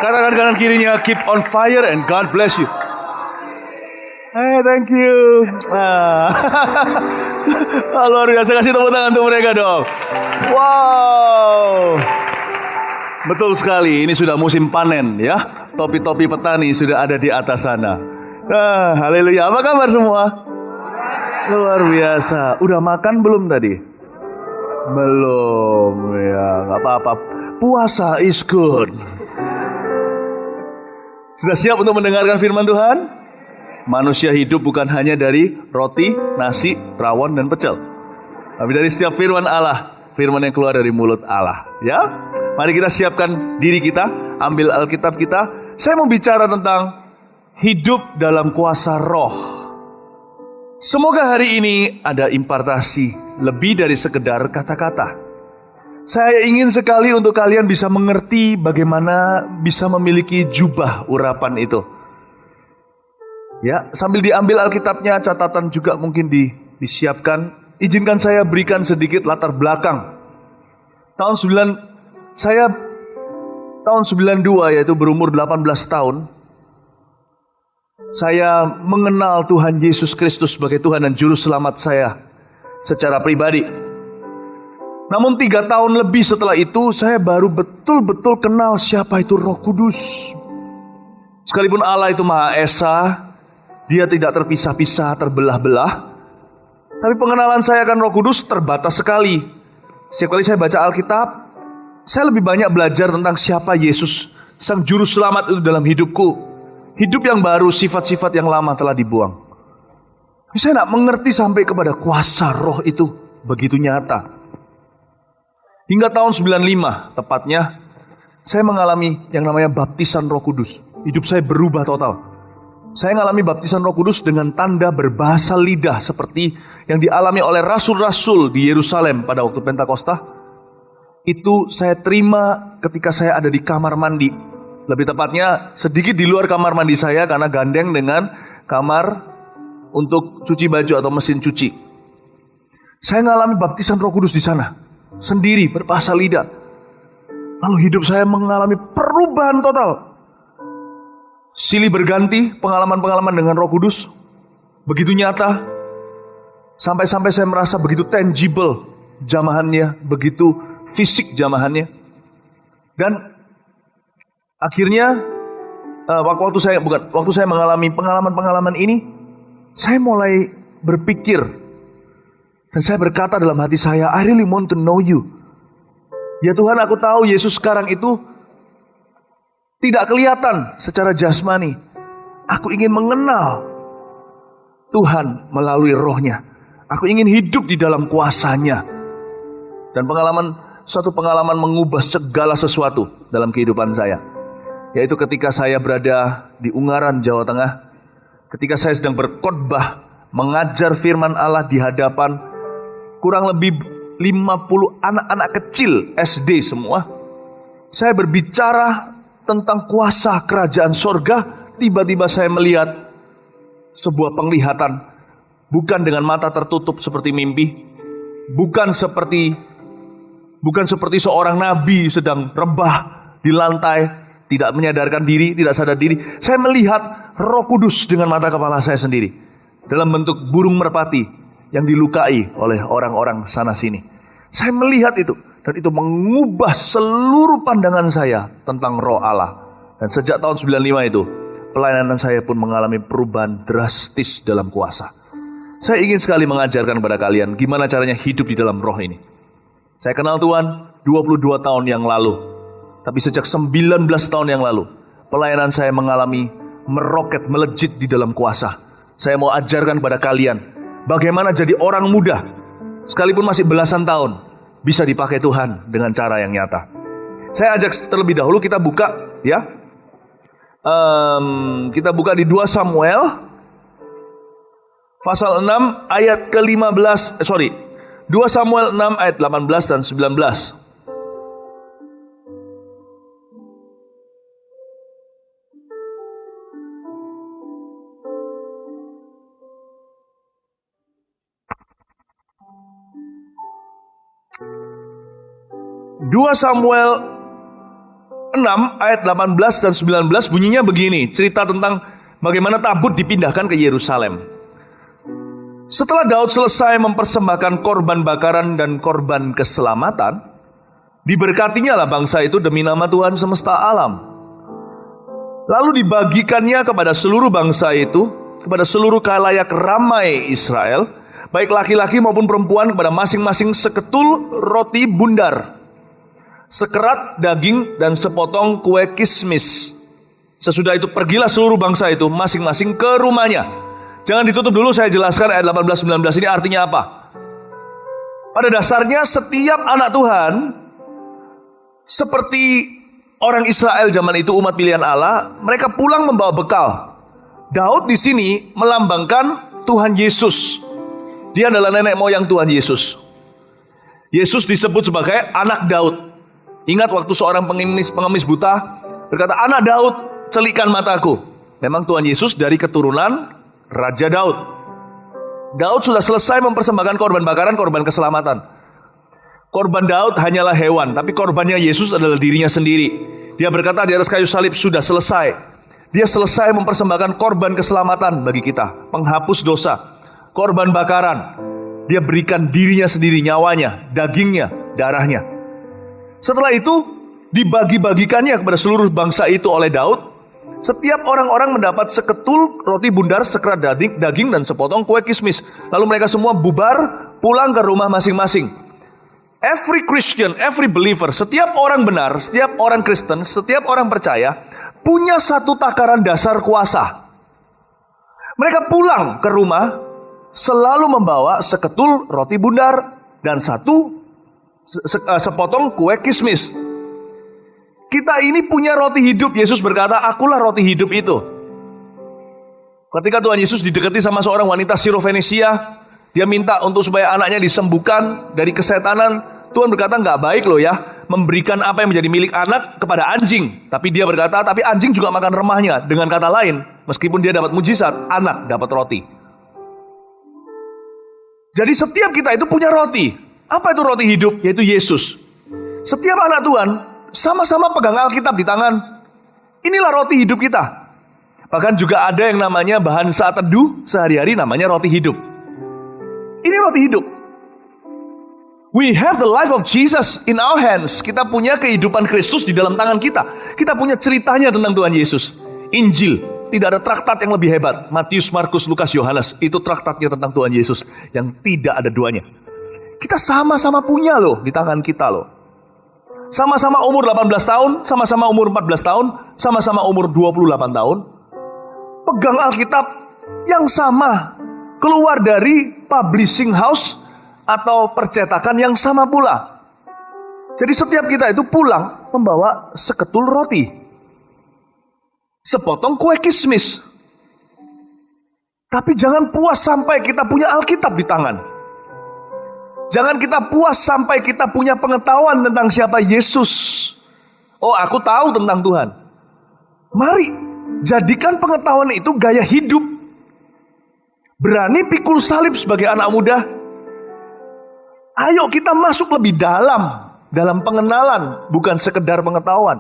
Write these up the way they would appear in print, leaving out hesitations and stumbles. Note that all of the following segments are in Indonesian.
Kanan kirinya, keep on fire and God bless you. Hey, thank you. Luar biasa, kasih tepuk tangan untuk mereka dong. Wow. Betul sekali, ini sudah musim panen ya. Topi-topi petani sudah ada di atas sana. Haleluya. Apa kabar semua? Luar biasa. Udah makan belum tadi? Belum ya, nggak apa-apa. Puasa is good. Sudah siap untuk mendengarkan firman Tuhan? Manusia hidup bukan hanya dari roti, nasi, rawon, dan pecel, tapi dari setiap firman Allah, firman yang keluar dari mulut Allah. Ya, mari kita siapkan diri kita, ambil Alkitab kita. Saya mau bicara tentang hidup dalam kuasa roh. Semoga hari ini ada impartasi lebih dari sekedar kata-kata. Saya ingin sekali untuk kalian bisa mengerti bagaimana bisa memiliki jubah urapan itu. Ya, sambil diambil Alkitabnya, catatan juga mungkin disiapkan. Izinkan saya berikan sedikit latar belakang. Saya tahun 92, yaitu berumur 18 tahun. Saya mengenal Tuhan Yesus Kristus sebagai Tuhan dan Juru Selamat saya secara pribadi. Namun 3 tahun lebih setelah itu, saya baru betul-betul kenal siapa itu Roh Kudus. Sekalipun Allah itu Maha Esa, Dia tidak terpisah-pisah, terbelah-belah. Tapi pengenalan saya akan Roh Kudus terbatas sekali. Setiap kali saya baca Alkitab, saya lebih banyak belajar tentang siapa Yesus, Sang Juru Selamat itu dalam hidupku. Hidup yang baru, sifat-sifat yang lama telah dibuang. Saya tidak mengerti sampai kepada kuasa roh itu begitu nyata. Hingga tahun 95, tepatnya, saya mengalami yang namanya baptisan Roh Kudus. Hidup saya berubah total. Saya mengalami baptisan Roh Kudus dengan tanda berbahasa lidah seperti yang dialami oleh rasul-rasul di Yerusalem pada waktu Pentakosta. Itu saya terima ketika saya ada di kamar mandi. Lebih tepatnya sedikit di luar kamar mandi saya karena gandeng dengan kamar untuk cuci baju atau mesin cuci. Saya mengalami baptisan Roh Kudus di sana, sendiri berbahasa lidah. Lalu hidup saya mengalami perubahan total. Silih berganti pengalaman-pengalaman dengan Roh Kudus begitu nyata, sampai-sampai saya merasa begitu tangible jamahannya, begitu fisik jamahannya. Dan akhirnya waktu saya mengalami pengalaman-pengalaman ini, saya mulai berpikir dan saya berkata dalam hati saya, I really want to know you. Ya Tuhan, aku tahu Yesus sekarang itu tidak kelihatan secara jasmani. Aku ingin mengenal Tuhan melalui rohnya. Aku ingin hidup di dalam kuasanya. Dan suatu pengalaman mengubah segala sesuatu dalam kehidupan saya. Yaitu ketika saya berada di Ungaran, Jawa Tengah. Ketika saya sedang berkhotbah, mengajar firman Allah di hadapan kurang lebih 50 anak-anak kecil SD semua. Saya berbicara tentang kuasa kerajaan sorga. Tiba-tiba saya melihat sebuah penglihatan, bukan dengan mata tertutup seperti mimpi, bukan seperti seorang nabi sedang rebah di lantai, tidak menyadarkan diri, tidak sadar diri. Saya melihat Roh Kudus dengan mata kepala saya sendiri, dalam bentuk burung merpati yang dilukai oleh orang-orang sana sini. Saya melihat itu. Dan itu mengubah seluruh pandangan saya tentang roh Allah. Dan sejak tahun 95 itu, pelayanan saya pun mengalami perubahan drastis dalam kuasa. Saya ingin sekali mengajarkan kepada kalian gimana caranya hidup di dalam roh ini. Saya kenal Tuhan 22 tahun yang lalu. Tapi sejak 19 tahun yang lalu, pelayanan saya mengalami meroket, melejit di dalam kuasa. Saya mau ajarkan kepada kalian bagaimana jadi orang muda, sekalipun masih belasan tahun, bisa dipakai Tuhan dengan cara yang nyata. Saya ajak terlebih dahulu kita buka ya. Kita buka di 2 Samuel pasal 6 ayat ke-15. 2 Samuel 6 ayat 18 dan 19. Dua Samuel 6 ayat 18 dan 19 bunyinya begini. Cerita tentang bagaimana tabut dipindahkan ke Yerusalem. Setelah Daud selesai mempersembahkan korban bakaran dan korban keselamatan, diberkatinya lah bangsa itu demi nama Tuhan semesta alam. Lalu dibagikannya kepada seluruh bangsa itu, kepada seluruh khalayak ramai Israel, baik laki-laki maupun perempuan, kepada masing-masing seketul roti bundar, sekerat daging dan sepotong kue kismis. Sesudah itu pergilah seluruh bangsa itu masing-masing ke rumahnya. Jangan ditutup dulu, saya jelaskan ayat 18-19 ini artinya apa. Pada dasarnya setiap anak Tuhan seperti orang Israel zaman itu, umat pilihan Allah, mereka pulang membawa bekal. Daud di sini melambangkan Tuhan Yesus. Dia adalah nenek moyang Tuhan Yesus. Yesus disebut sebagai anak Daud. Ingat waktu seorang pengemis buta berkata, "Anak Daud, celikkan mataku." Memang Tuhan Yesus dari keturunan Raja Daud. Daud sudah selesai mempersembahkan korban bakaran, korban keselamatan. Korban Daud hanyalah hewan, tapi korbannya Yesus adalah dirinya sendiri. Dia berkata di atas kayu salib, sudah selesai. Dia selesai mempersembahkan korban keselamatan bagi kita, penghapus dosa. Korban bakaran, dia berikan dirinya sendiri, nyawanya, dagingnya, darahnya. Setelah itu dibagi-bagikannya kepada seluruh bangsa itu oleh Daud. Setiap orang-orang mendapat seketul roti bundar, sekerat daging dan sepotong kue kismis. Lalu mereka semua bubar pulang ke rumah masing-masing. Every Christian, every believer, setiap orang benar, setiap orang Kristen, setiap orang percaya punya satu takaran dasar kuasa. Mereka pulang ke rumah selalu membawa seketul roti bundar dan sepotong kue kismis. Kita ini punya roti hidup. Yesus berkata, "Akulah roti hidup itu." Ketika Tuhan Yesus didekati sama seorang wanita Sirofenisia, dia minta untuk supaya anaknya disembuhkan dari kesetanan. Tuhan berkata, "Nggak baik loh ya memberikan apa yang menjadi milik anak kepada anjing." Tapi dia berkata, "Tapi anjing juga makan remahnya." Dengan kata lain, meskipun dia dapat mujizat, anak dapat roti. Jadi setiap kita itu punya roti. Apa itu roti hidup? Yaitu Yesus. Setiap anak Tuhan sama-sama pegang Alkitab di tangan. Inilah roti hidup kita. Bahkan juga ada yang namanya bahan saat teduh sehari-hari, namanya roti hidup. Ini roti hidup. We have the life of Jesus in our hands. Kita punya kehidupan Kristus di dalam tangan kita. Kita punya ceritanya tentang Tuhan Yesus. Injil. Tidak ada traktat yang lebih hebat. Matius, Markus, Lukas, Yohanes. Itu traktatnya tentang Tuhan Yesus yang tidak ada duanya. Kita sama-sama punya loh di tangan kita loh. Sama-sama umur 18 tahun, sama-sama umur 14 tahun, sama-sama umur 28 tahun. Pegang Alkitab yang sama. Keluar dari publishing house atau percetakan yang sama pula. Jadi setiap kita itu pulang membawa seketul roti, sepotong kue kismis. Tapi jangan puas sampai kita punya Alkitab di tangan. Jangan kita puas sampai kita punya pengetahuan tentang siapa Yesus. Oh, aku tahu tentang Tuhan. Mari jadikan pengetahuan itu gaya hidup. Berani pikul salib sebagai anak muda. Ayo kita masuk lebih dalam pengenalan, bukan sekedar pengetahuan.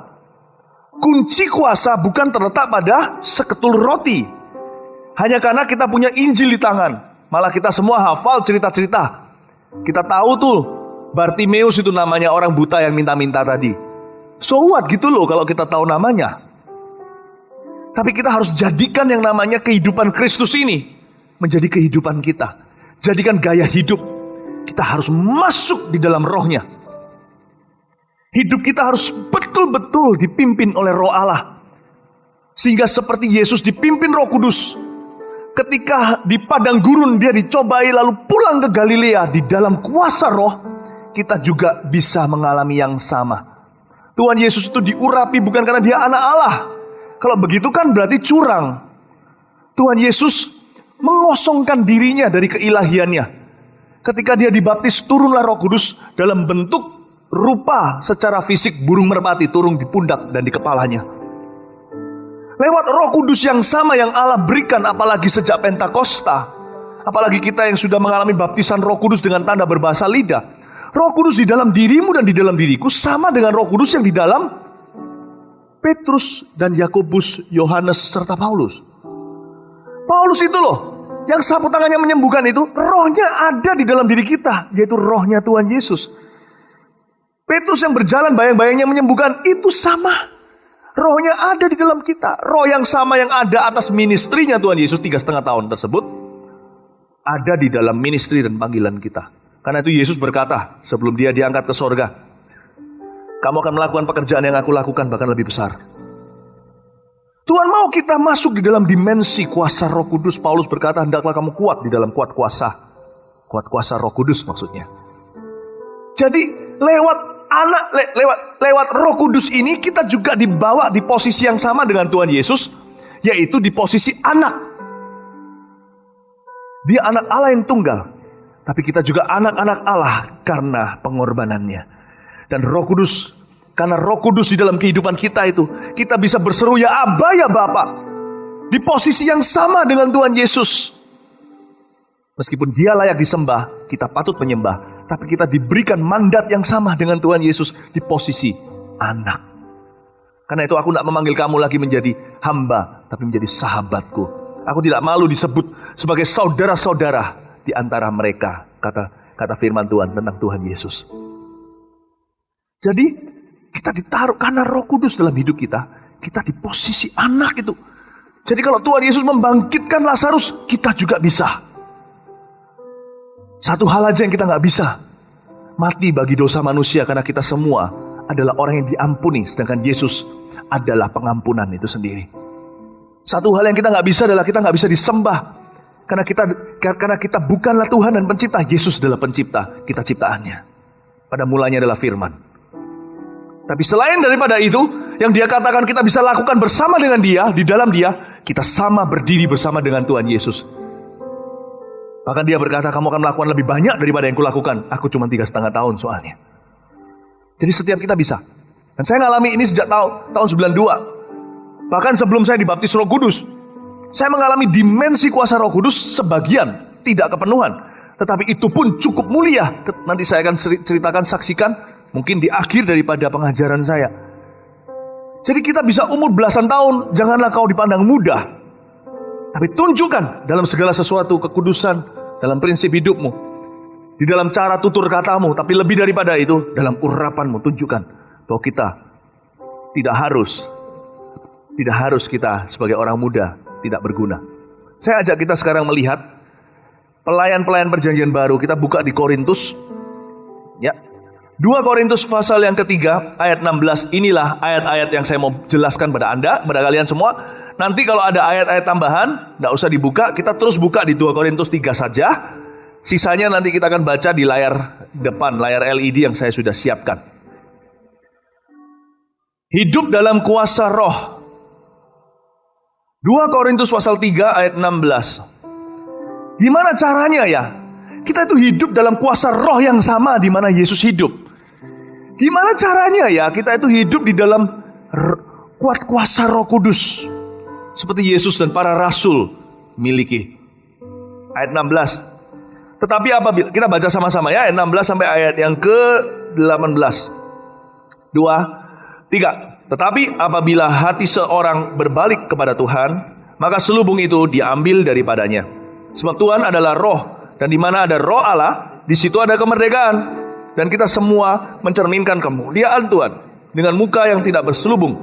Kunci kuasa bukan terletak pada seketul roti. Hanya karena kita punya Injil di tangan. Malah kita semua hafal cerita-cerita. Kita tahu tuh Bartimeus itu namanya orang buta yang minta-minta tadi. So what gitu loh kalau kita tahu namanya. Tapi kita harus jadikan yang namanya kehidupan Kristus ini menjadi kehidupan kita. Jadikan gaya hidup. Kita harus masuk di dalam rohnya. Hidup kita harus betul-betul dipimpin oleh Roh Allah. Sehingga seperti Yesus dipimpin Roh Kudus. Ketika di padang gurun dia dicobai lalu pulang ke Galilea di dalam kuasa Roh, kita juga bisa mengalami yang sama. Tuhan Yesus itu diurapi bukan karena dia anak Allah. Kalau begitu kan berarti curang. Tuhan Yesus mengosongkan dirinya dari keilahiannya. Ketika dia dibaptis, turunlah Roh Kudus dalam bentuk rupa secara fisik burung merpati turun di pundak dan di kepalanya. Lewat Roh Kudus yang sama yang Allah berikan, apalagi sejak Pentakosta, apalagi kita yang sudah mengalami baptisan Roh Kudus dengan tanda berbahasa lidah. Roh Kudus di dalam dirimu dan di dalam diriku sama dengan Roh Kudus yang di dalam Petrus dan Yakobus, Yohanes serta Paulus. Paulus itu loh yang sapu tangannya menyembuhkan itu, rohnya ada di dalam diri kita, yaitu rohnya Tuhan Yesus. Petrus yang berjalan bayang-bayangnya menyembuhkan, itu sama. Rohnya ada di dalam kita. Roh yang sama yang ada atas ministrinya Tuhan Yesus 3,5 tahun tersebut, ada di dalam ministri dan panggilan kita. Karena itu Yesus berkata sebelum dia diangkat ke sorga, kamu akan melakukan pekerjaan yang aku lakukan, bahkan lebih besar. Tuhan mau kita masuk di dalam dimensi kuasa Roh Kudus. Paulus berkata, hendaklah kamu kuat di dalam kuat kuasa Roh Kudus maksudnya. Jadi lewat Roh Kudus ini kita juga dibawa di posisi yang sama dengan Tuhan Yesus, yaitu di posisi anak. Dia anak Allah yang tunggal, tapi kita juga anak-anak Allah karena pengorbanannya. Dan Roh Kudus, karena Roh Kudus di dalam kehidupan kita itu, kita bisa berseru ya Aba ya Bapa, di posisi yang sama dengan Tuhan Yesus. Meskipun dia layak disembah, kita patut menyembah, tapi kita diberikan mandat yang sama dengan Tuhan Yesus di posisi anak. Karena itu aku tidak memanggil kamu lagi menjadi hamba, tapi menjadi sahabatku. Aku tidak malu disebut sebagai saudara-saudara di antara mereka, kata firman Tuhan tentang Tuhan Yesus. Jadi kita ditaruh karena Roh Kudus dalam hidup kita di posisi anak itu. Jadi kalau Tuhan Yesus membangkitkan Lazarus, kita juga bisa. Satu hal aja yang kita nggak bisa, mati bagi dosa manusia, karena kita semua adalah orang yang diampuni, sedangkan Yesus adalah pengampunan itu sendiri. Satu hal yang kita nggak bisa adalah kita nggak bisa disembah, karena kita bukanlah Tuhan dan pencipta. Yesus adalah pencipta, kita ciptaannya. Pada mulanya adalah firman. Tapi selain daripada itu, yang dia katakan kita bisa lakukan bersama dengan dia, di dalam dia, kita sama berdiri bersama dengan Tuhan Yesus. Bahkan dia berkata, kamu akan melakukan lebih banyak daripada yang kulakukan. Aku cuma 3,5 tahun soalnya. Jadi setiap kita bisa. Dan saya ngalami ini sejak tahun 92. Bahkan sebelum saya dibaptis Roh Kudus, saya mengalami dimensi kuasa Roh Kudus sebagian, tidak kepenuhan. Tetapi itu pun cukup mulia. Nanti saya akan ceritakan, saksikan, mungkin di akhir daripada pengajaran saya. Jadi kita bisa umur belasan tahun, janganlah kau dipandang muda, tapi tunjukkan dalam segala sesuatu kekudusan, dalam prinsip hidupmu, di dalam cara tutur katamu, tapi lebih daripada itu, dalam urapanmu, tunjukkan bahwa kita tidak harus kita sebagai orang muda tidak berguna. Saya ajak kita sekarang melihat pelayan-pelayan perjanjian baru. Kita buka di Korintus, ya. 2 Korintus pasal yang ketiga ayat 16. Inilah ayat-ayat yang saya mau jelaskan pada Anda, pada kalian semua. Nanti kalau ada ayat-ayat tambahan, tidak usah dibuka, kita terus buka di 2 Korintus 3 saja. Sisanya nanti kita akan baca di layar depan, layar LED yang saya sudah siapkan. Hidup dalam kuasa roh. 2 Korintus pasal 3 ayat 16. Gimana caranya ya? Kita itu hidup dalam kuasa roh yang sama di mana Yesus hidup. Gimana caranya ya kita itu hidup di dalam kuat kuasa Roh Kudus seperti Yesus dan para rasul miliki. Ayat 16. Tetapi apabila, kita baca sama-sama ya, ayat 16 sampai ayat yang ke-18. 2, 3. Tetapi apabila hati seorang berbalik kepada Tuhan, maka selubung itu diambil daripadanya. Sebab Tuhan adalah roh, dan di mana ada roh Allah, di situ ada kemerdekaan. Dan kita semua mencerminkan kemuliaan Tuhan dengan muka yang tidak berselubung.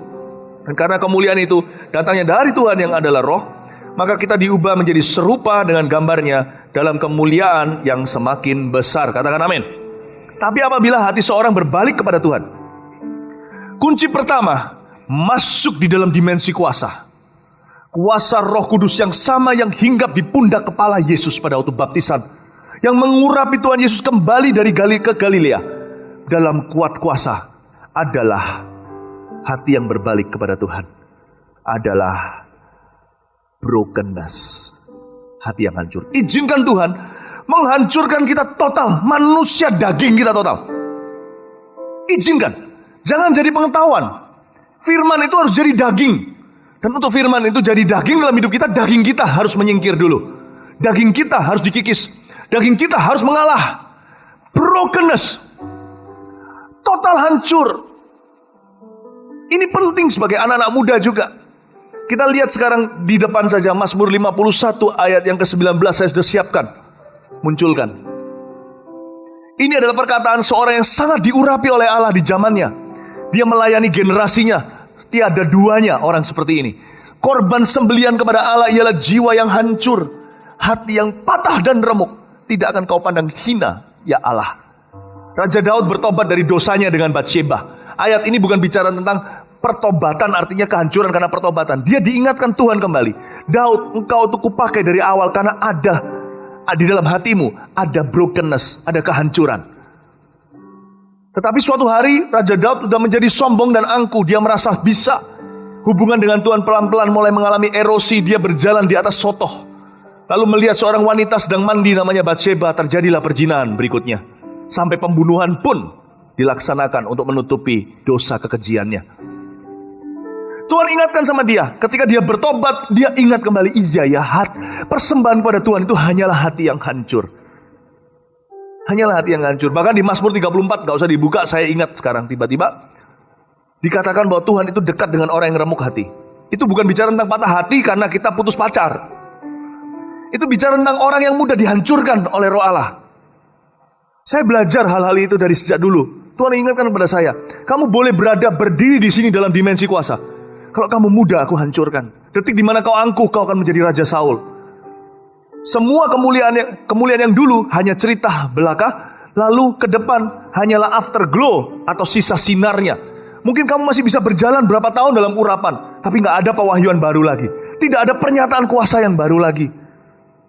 Dan karena kemuliaan itu datangnya dari Tuhan yang adalah roh, maka kita diubah menjadi serupa dengan gambarnya dalam kemuliaan yang semakin besar. Katakan amin. Tapi apabila hati seorang berbalik kepada Tuhan, kunci pertama, masuk di dalam dimensi kuasa. Kuasa Roh Kudus yang sama yang hinggap di pundak kepala Yesus pada waktu baptisan, yang mengurapi Tuhan Yesus kembali dari ke Galilea dalam kuat kuasa, adalah hati yang berbalik kepada Tuhan. Adalah brokenness, hati yang hancur. Izinkan Tuhan menghancurkan kita total, manusia daging kita total. Izinkan. Jangan jadi pengetahuan. Firman itu harus jadi daging. Dan untuk firman itu jadi daging dalam hidup kita, daging kita harus menyingkir dulu. Daging kita harus dikikis. Daging kita harus mengalah. Brokenness. Total hancur. Ini penting sebagai anak-anak muda juga. Kita lihat sekarang di depan saja Mazmur 51 ayat yang ke-19 saya sudah siapkan. Munculkan. Ini adalah perkataan seorang yang sangat diurapi oleh Allah di zamannya. Dia melayani generasinya. Tiada duanya orang seperti ini. Korban sembelian kepada Allah ialah jiwa yang hancur, hati yang patah dan remuk. Tidak akan kau pandang hina, ya Allah. Raja Daud bertobat dari dosanya dengan Batsyeba. Ayat ini bukan bicara tentang pertobatan, artinya kehancuran karena pertobatan. Dia diingatkan Tuhan kembali. Daud, engkau untuk kupakai dari awal karena ada di dalam hatimu ada brokenness, ada kehancuran. Tetapi suatu hari Raja Daud sudah menjadi sombong dan angkuh. Dia merasa bisa. Hubungan dengan Tuhan pelan-pelan mulai mengalami erosi. Dia berjalan di atas sotoh. Lalu melihat seorang wanita sedang mandi namanya Batsyeba. Terjadilah perzinahan berikutnya. Sampai pembunuhan pun dilaksanakan untuk menutupi dosa kekejiannya. Tuhan ingatkan sama dia. Ketika dia bertobat, dia ingat kembali. Iya ya, persembahan pada Tuhan itu hanyalah hati yang hancur. Hanyalah hati yang hancur. Bahkan di Mazmur 34, gak usah dibuka, saya ingat sekarang tiba-tiba. Dikatakan bahwa Tuhan itu dekat dengan orang yang remuk hati. Itu bukan bicara tentang patah hati karena kita putus pacar. Itu bicara tentang orang yang mudah dihancurkan oleh Roh Allah. Saya belajar hal-hal itu dari sejak dulu. Tuhan ingatkan kepada saya, kamu boleh berdiri di sini dalam dimensi kuasa. Kalau kamu muda, aku hancurkan. Detik di mana kau angkuh, kau akan menjadi Raja Saul. Semua kemuliaan yang dulu hanya cerita belaka, lalu ke depan hanyalah afterglow atau sisa sinarnya. Mungkin kamu masih bisa berjalan berapa tahun dalam urapan, tapi gak ada pewahyuan baru lagi. Tidak ada pernyataan kuasa yang baru lagi.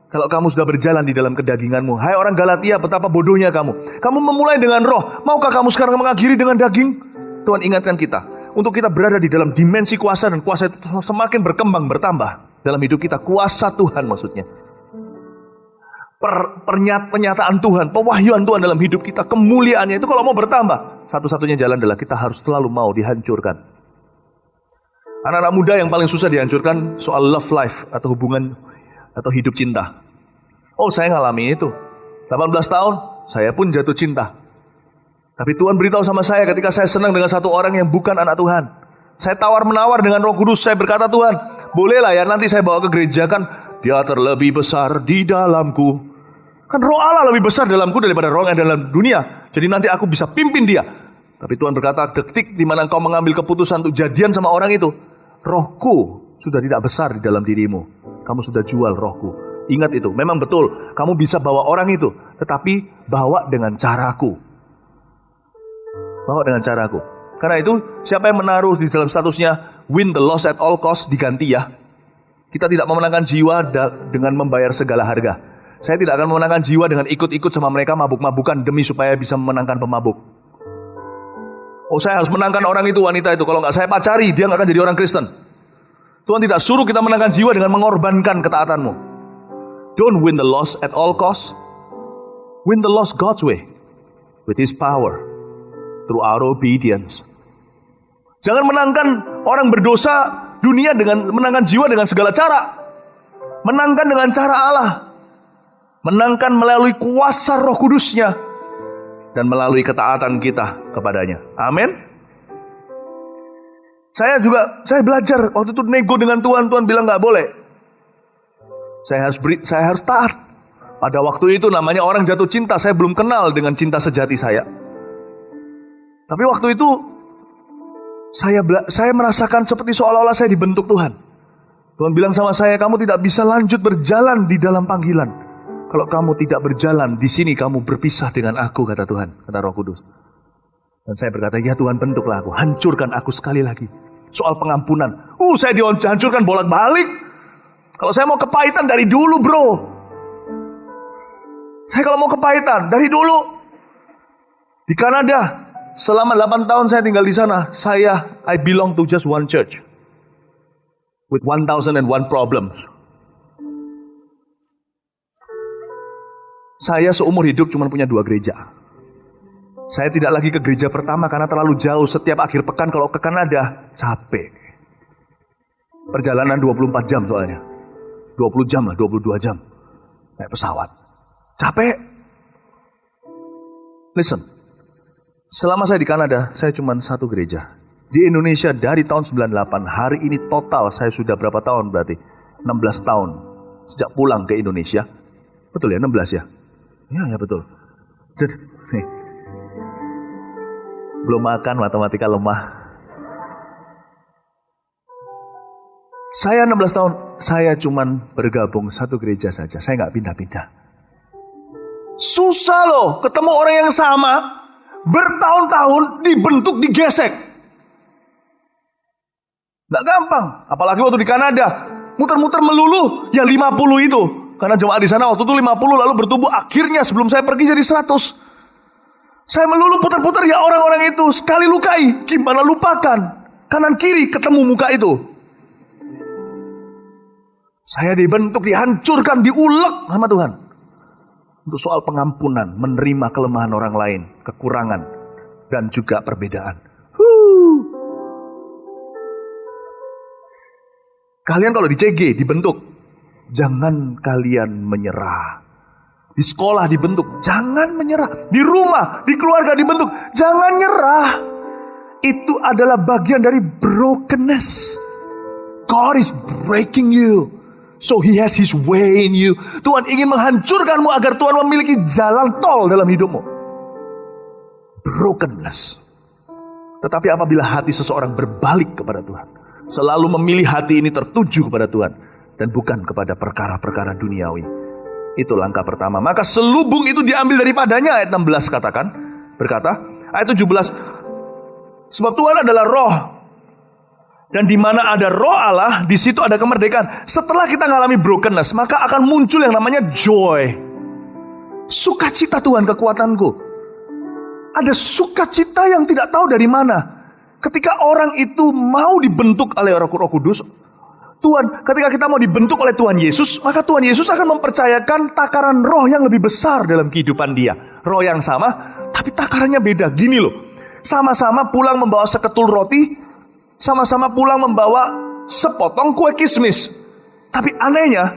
Kalau kamu sudah berjalan di dalam kedaginganmu. Hai orang Galatia, betapa bodohnya kamu. Kamu memulai dengan roh. Maukah kamu sekarang mengakhiri dengan daging? Tuhan ingatkan kita. Untuk kita berada di dalam dimensi kuasa. Dan kuasa itu semakin berkembang, bertambah. Dalam hidup kita. Kuasa Tuhan maksudnya. Pernyataan Tuhan. Pewahyuan Tuhan dalam hidup kita. Kemuliaannya itu kalau mau bertambah. Satu-satunya jalan adalah kita harus selalu mau dihancurkan. Anak-anak muda yang paling susah dihancurkan soal love life. Atau hubungan atau hidup cinta. Oh, saya ngalami itu. 18 tahun, saya pun jatuh cinta. Tapi Tuhan beritahu sama saya ketika saya senang dengan satu orang yang bukan anak Tuhan. Saya tawar-menawar dengan Roh Kudus. Saya berkata, Tuhan, bolehlah ya nanti saya bawa ke gereja kan. Dia terlebih besar di dalamku. Kan Roh Allah lebih besar dalamku daripada roh yang dalam dunia. Jadi nanti aku bisa pimpin dia. Tapi Tuhan berkata, detik di mana engkau mengambil keputusan untuk jadian sama orang itu, rohku sudah tidak besar di dalam dirimu. Kamu sudah jual rohku. Ingat itu, memang betul. Kamu bisa bawa orang itu. Tetapi bawa dengan caraku. Bawa dengan caraku. Karena itu, siapa yang menaruh di dalam statusnya win the loss at all cost, diganti ya. Kita tidak memenangkan jiwa dengan membayar segala harga. Saya tidak akan memenangkan jiwa dengan ikut-ikut sama mereka mabuk-mabukan demi supaya bisa memenangkan pemabuk. Oh, saya harus menangkan orang itu, wanita itu. Kalau nggak saya pacari, dia nggak akan jadi orang Kristen. Tuhan tidak suruh kita menangkan jiwa dengan mengorbankan ketaatanmu. Don't win the loss at all costs. Win the loss God's way. With His power. Through our obedience. Jangan menangkan orang berdosa dunia dengan menangkan jiwa dengan segala cara. Menangkan dengan cara Allah. Menangkan melalui kuasa Roh Kudus-Nya. Dan melalui ketaatan kita kepadanya. Amin. Saya belajar waktu itu nego dengan Tuhan. Tuhan bilang gak boleh. Saya harus taat. Pada waktu itu namanya orang jatuh cinta. Saya belum kenal dengan cinta sejati saya. Tapi waktu itu saya merasakan seperti seolah-olah saya dibentuk Tuhan. Tuhan bilang sama saya, kamu tidak bisa lanjut berjalan di dalam panggilan. Kalau kamu tidak berjalan di sini, kamu berpisah dengan aku, kata Tuhan, kata Roh Kudus. Dan saya berkata, ya Tuhan, bentuklah aku, hancurkan aku sekali lagi. Soal pengampunan, saya dihancurkan bolak-balik. Kalau saya mau kepahitan dari dulu, bro. Saya kalau mau kepahitan dari dulu. Di Kanada, selama 8 tahun saya tinggal di sana. I belong to just one church. With 1001 problems. Saya seumur hidup cuma punya 2 gereja. Saya tidak lagi ke gereja pertama karena terlalu jauh. Setiap akhir pekan kalau ke Kanada, capek. Perjalanan 24 jam soalnya. 20 jam lah, 22 jam. Naik pesawat. Capek. Listen. Selama saya di Kanada, saya cuma 1 gereja. Di Indonesia dari tahun 98, hari ini total saya sudah berapa tahun berarti? 16 tahun sejak pulang ke Indonesia. Betul ya, 16 ya? Ya betul. Jadi, nih, belum makan, matematika lemah. Saya 16 tahun, saya cuman bergabung satu gereja saja. Saya nggak pindah-pindah. Susah loh ketemu orang yang sama, bertahun-tahun dibentuk, digesek. Nggak gampang, apalagi waktu di Kanada. Muter-muter melulu, ya 50 itu. Karena jemaat di sana waktu itu 50 lalu bertumbuh. Akhirnya sebelum saya pergi jadi 100. Saya melulu putar-putar ya orang-orang itu. Sekali lukai, gimana lupakan. Kanan kiri ketemu muka itu. Saya dibentuk, dihancurkan, diulek sama Tuhan. Untuk soal pengampunan, menerima kelemahan orang lain, kekurangan, dan juga perbedaan. Kalian kalau di CG dibentuk, jangan kalian menyerah. Di sekolah dibentuk, jangan menyerah. Di rumah, di keluarga dibentuk, jangan nyerah. Itu adalah bagian dari brokenness. God is breaking you. So he has his way in you. Tuhan ingin menghancurkanmu agar Tuhan memiliki jalan tol dalam hidupmu. Brokenness. Tetapi apabila hati seseorang berbalik kepada Tuhan, selalu memilih hati ini tertuju kepada Tuhan dan bukan kepada perkara-perkara duniawi. Itu langkah pertama. Maka selubung itu diambil daripadanya, ayat 16 katakan. Berkata, ayat 17, sebab Tuhan adalah roh. Dan di mana ada roh Allah, di situ ada kemerdekaan. Setelah kita mengalami brokenness, maka akan muncul yang namanya joy. Sukacita Tuhan, kekuatanku. Ada sukacita yang tidak tahu dari mana. Ketika orang itu mau dibentuk oleh Roh Kudus, Tuhan, ketika kita mau dibentuk oleh Tuhan Yesus, maka Tuhan Yesus akan mempercayakan takaran roh yang lebih besar dalam kehidupan dia. Roh yang sama, tapi takarannya beda. Gini loh, sama-sama pulang membawa seketul roti, sama-sama pulang membawa sepotong kue kismis. Tapi anehnya,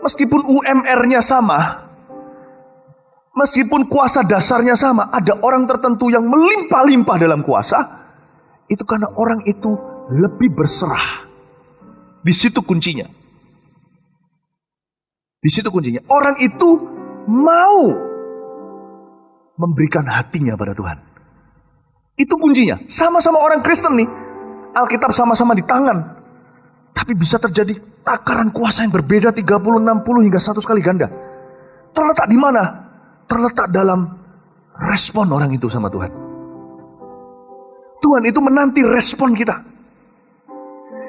meskipun UMR-nya sama, meskipun kuasa dasarnya sama, ada orang tertentu yang melimpah-limpah dalam kuasa. Itu karena orang itu lebih berserah. Di situ kuncinya. Di situ kuncinya. Orang itu mau memberikan hatinya pada Tuhan. Itu kuncinya. Sama-sama orang Kristen nih. Alkitab sama-sama di tangan. Tapi bisa terjadi takaran kuasa yang berbeda 30, 60 hingga 100 kali ganda. Terletak di mana? Terletak dalam respon orang itu sama Tuhan. Tuhan itu menanti respon kita.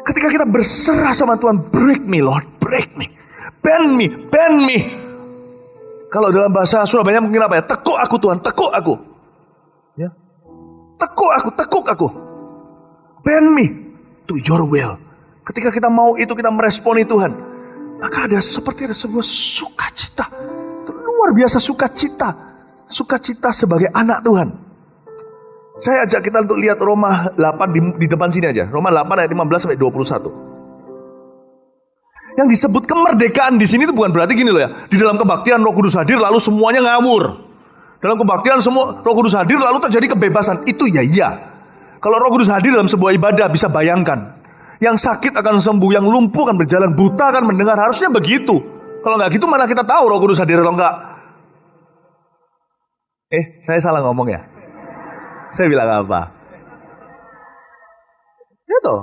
Ketika kita berserah sama Tuhan, break me Lord, break me. Bend me, bend me. Kalau dalam bahasa Surabaya mungkin apa ya? Tekuk aku Tuhan, tekuk aku. Ya. Tekuk aku. Bend me to your will. Ketika kita mau itu, kita meresponi Tuhan. Maka ada sebuah sukacita. Itu luar biasa sukacita. Sukacita sebagai anak Tuhan. Saya ajak kita untuk lihat Roma 8 di depan sini aja. Roma 8 ayat 15 sampai 21. Yang disebut kemerdekaan di sini itu bukan berarti gini loh ya. Di dalam kebaktian Roh Kudus hadir lalu semuanya ngawur. Dalam kebaktian semua Roh Kudus hadir lalu terjadi kebebasan. Itu ya iya. Kalau Roh Kudus hadir dalam sebuah ibadah bisa bayangkan. Yang sakit akan sembuh, yang lumpuh akan berjalan, buta akan mendengar. Harusnya begitu. Kalau nggak gitu mana kita tahu Roh Kudus hadir atau enggak? Saya salah ngomong ya? Saya bilang apa? Itu.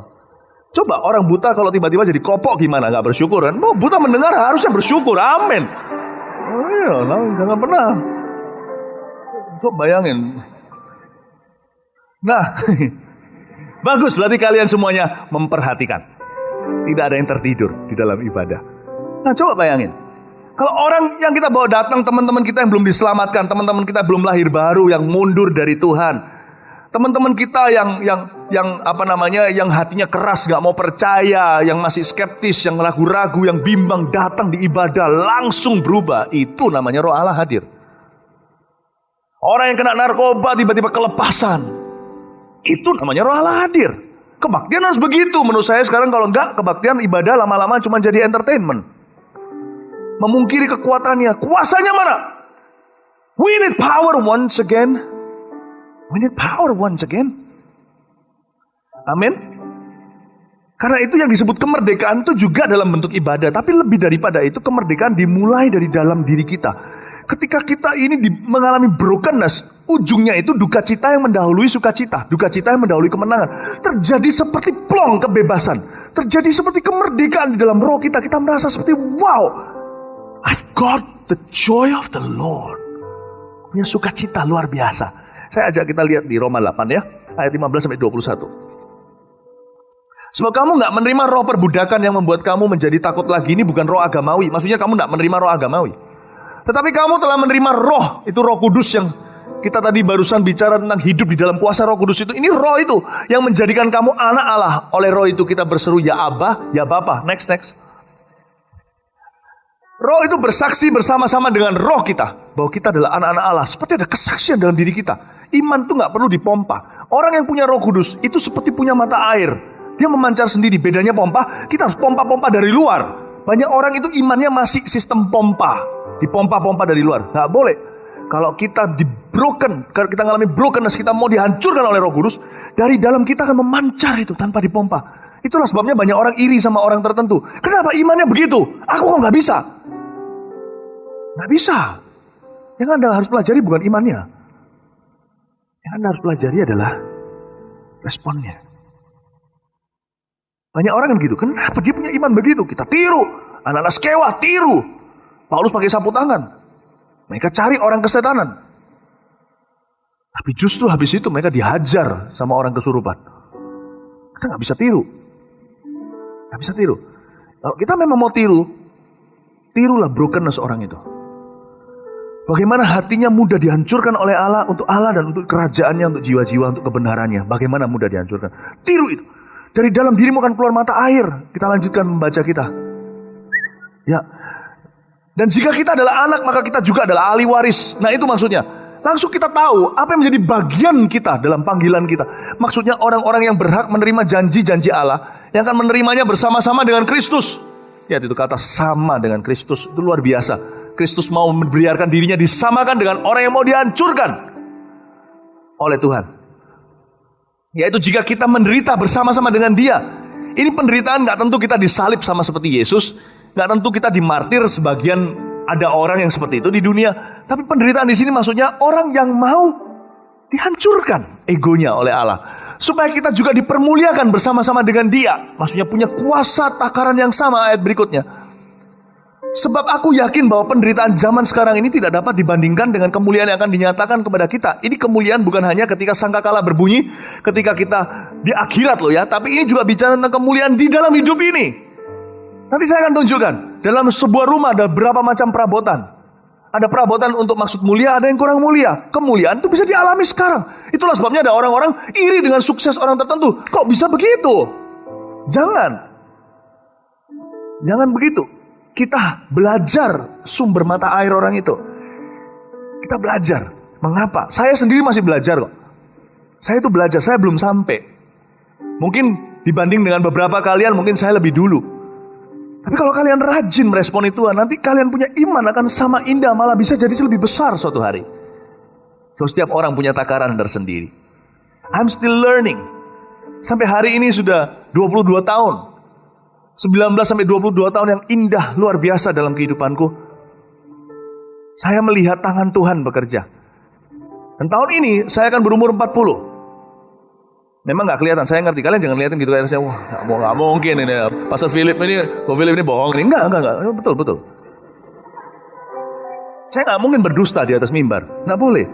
Coba orang buta kalau tiba-tiba jadi kopok gimana? Gak bersyukur kan? Oh, buta mendengar harusnya bersyukur. Amin. Oh iya, jangan pernah. Coba bayangin. Nah, bagus. Berarti kalian semuanya memperhatikan. Tidak ada yang tertidur di dalam ibadah. Nah, coba bayangin. Kalau orang yang kita bawa datang, teman-teman kita yang belum diselamatkan, teman-teman kita belum lahir baru, yang mundur dari Tuhan. Teman-teman kita yang hatinya keras, gak mau percaya, yang masih skeptis, yang ragu-ragu, yang bimbang, datang di ibadah langsung berubah. Itu namanya Roh Allah hadir. Orang yang kena narkoba tiba-tiba kelepasan. Itu namanya Roh Allah hadir. Kebaktian harus begitu. Menurut saya sekarang kalau enggak, kebaktian ibadah lama-lama cuma jadi entertainment. Memungkiri kekuatannya. Kuasanya mana? We need power once again. We need power once again. Amin. Karena itu yang disebut kemerdekaan itu juga dalam bentuk ibadah. Tapi lebih daripada itu, kemerdekaan dimulai dari dalam diri kita. Ketika kita ini mengalami brokenness, ujungnya itu duka cita yang mendahului sukacita. Duka cita yang mendahului kemenangan. Terjadi seperti plong kebebasan. Terjadi seperti kemerdekaan di dalam roh kita. Kita merasa seperti wow, I've got the joy of the Lord. Punya sukacita luar biasa. Saya ajak kita lihat di Roma 8 ya, ayat 15-21. Sebab kamu gak menerima roh perbudakan yang membuat kamu menjadi takut lagi. Ini bukan roh agamawi. Maksudnya kamu gak menerima roh agamawi. Tetapi kamu telah menerima roh. Itu Roh Kudus yang kita tadi barusan bicara tentang hidup di dalam kuasa Roh Kudus itu. Ini roh itu yang menjadikan kamu anak Allah. Oleh roh itu kita berseru ya Abba, ya Bapa. Next. Roh itu bersaksi bersama-sama dengan roh kita bahwa kita adalah anak-anak Allah. Seperti ada kesaksian dalam diri kita. Iman itu gak perlu dipompa. Orang yang punya Roh Kudus itu seperti punya mata air. Dia memancar sendiri. Bedanya pompa, kita harus pompa-pompa dari luar. Banyak orang itu imannya masih sistem pompa. Dipompa-pompa dari luar. Gak boleh. Kalau kita kalau kita mengalami brokenness, kita mau dihancurkan oleh Roh Kudus, dari dalam kita akan memancar itu tanpa dipompa. Itulah sebabnya banyak orang iri sama orang tertentu. Kenapa imannya begitu? Aku kok gak bisa? Gak bisa. Yang Anda harus pelajari bukan imannya. Yang Anda harus pelajari adalah responnya. Banyak orang kan gitu. Kenapa dia punya iman begitu? Kita tiru. Anak-anak Skewa tiru. Paulus pakai sapu tangan. Mereka cari orang kesetanan. Tapi justru habis itu mereka dihajar sama orang kesurupan. Kita gak bisa tiru. Gak bisa tiru. Kalau kita memang mau tiru, tirulah brokenness orang itu. Bagaimana hatinya mudah dihancurkan oleh Allah, untuk Allah dan untuk kerajaannya, untuk jiwa-jiwa, untuk kebenarannya. Bagaimana mudah dihancurkan. Tiru itu. Dari dalam dirimu akan keluar mata air. Kita lanjutkan membaca kita. Ya. Dan jika kita adalah anak, maka kita juga adalah ahli waris. Nah itu maksudnya. Langsung kita tahu apa yang menjadi bagian kita dalam panggilan kita. Maksudnya orang-orang yang berhak menerima janji-janji Allah, yang akan menerimanya bersama-sama dengan Kristus. Ya itu kata sama dengan Kristus. Itu luar biasa. Kristus mau membiarkan dirinya disamakan dengan orang yang mau dihancurkan oleh Tuhan. Yaitu jika kita menderita bersama-sama dengan dia. Ini penderitaan gak tentu kita disalib sama seperti Yesus. Gak tentu kita dimartir, sebagian ada orang yang seperti itu di dunia. Tapi penderitaan di sini maksudnya orang yang mau dihancurkan egonya oleh Allah. Supaya kita juga dipermuliakan bersama-sama dengan dia. Maksudnya punya kuasa takaran yang sama. Ayat berikutnya. Sebab aku yakin bahwa penderitaan zaman sekarang ini tidak dapat dibandingkan dengan kemuliaan yang akan dinyatakan kepada kita. Ini kemuliaan bukan hanya ketika sangkakala berbunyi, ketika kita di akhirat loh ya. Tapi ini juga bicara tentang kemuliaan di dalam hidup ini. Nanti saya akan tunjukkan. Dalam sebuah rumah ada berapa macam perabotan. Ada perabotan untuk maksud mulia, ada yang kurang mulia. Kemuliaan itu bisa dialami sekarang. Itulah sebabnya ada orang-orang iri dengan sukses orang tertentu. Kok bisa begitu? Jangan begitu. Kita belajar sumber mata air orang itu. Kita belajar. Mengapa? Saya sendiri masih belajar kok. Saya itu belajar, saya belum sampai. Mungkin dibanding dengan beberapa kalian, mungkin saya lebih dulu. Tapi kalau kalian rajin meresponi Tuhan, nanti kalian punya iman akan sama indah, malah bisa jadi lebih besar suatu hari. So, setiap orang punya takaran tersendiri. I'm still learning. Sampai hari ini sudah 22 tahun. 19-22 tahun yang indah, luar biasa dalam kehidupanku. Saya melihat tangan Tuhan bekerja. Dan tahun ini saya akan berumur 40. Memang gak kelihatan, saya ngerti. Kalian jangan lihatin gitu kayak saya, wah gak mungkin ini. Pastor Philip ini bohong. Enggak. Betul. Saya gak mungkin berdusta di atas mimbar. Gak boleh.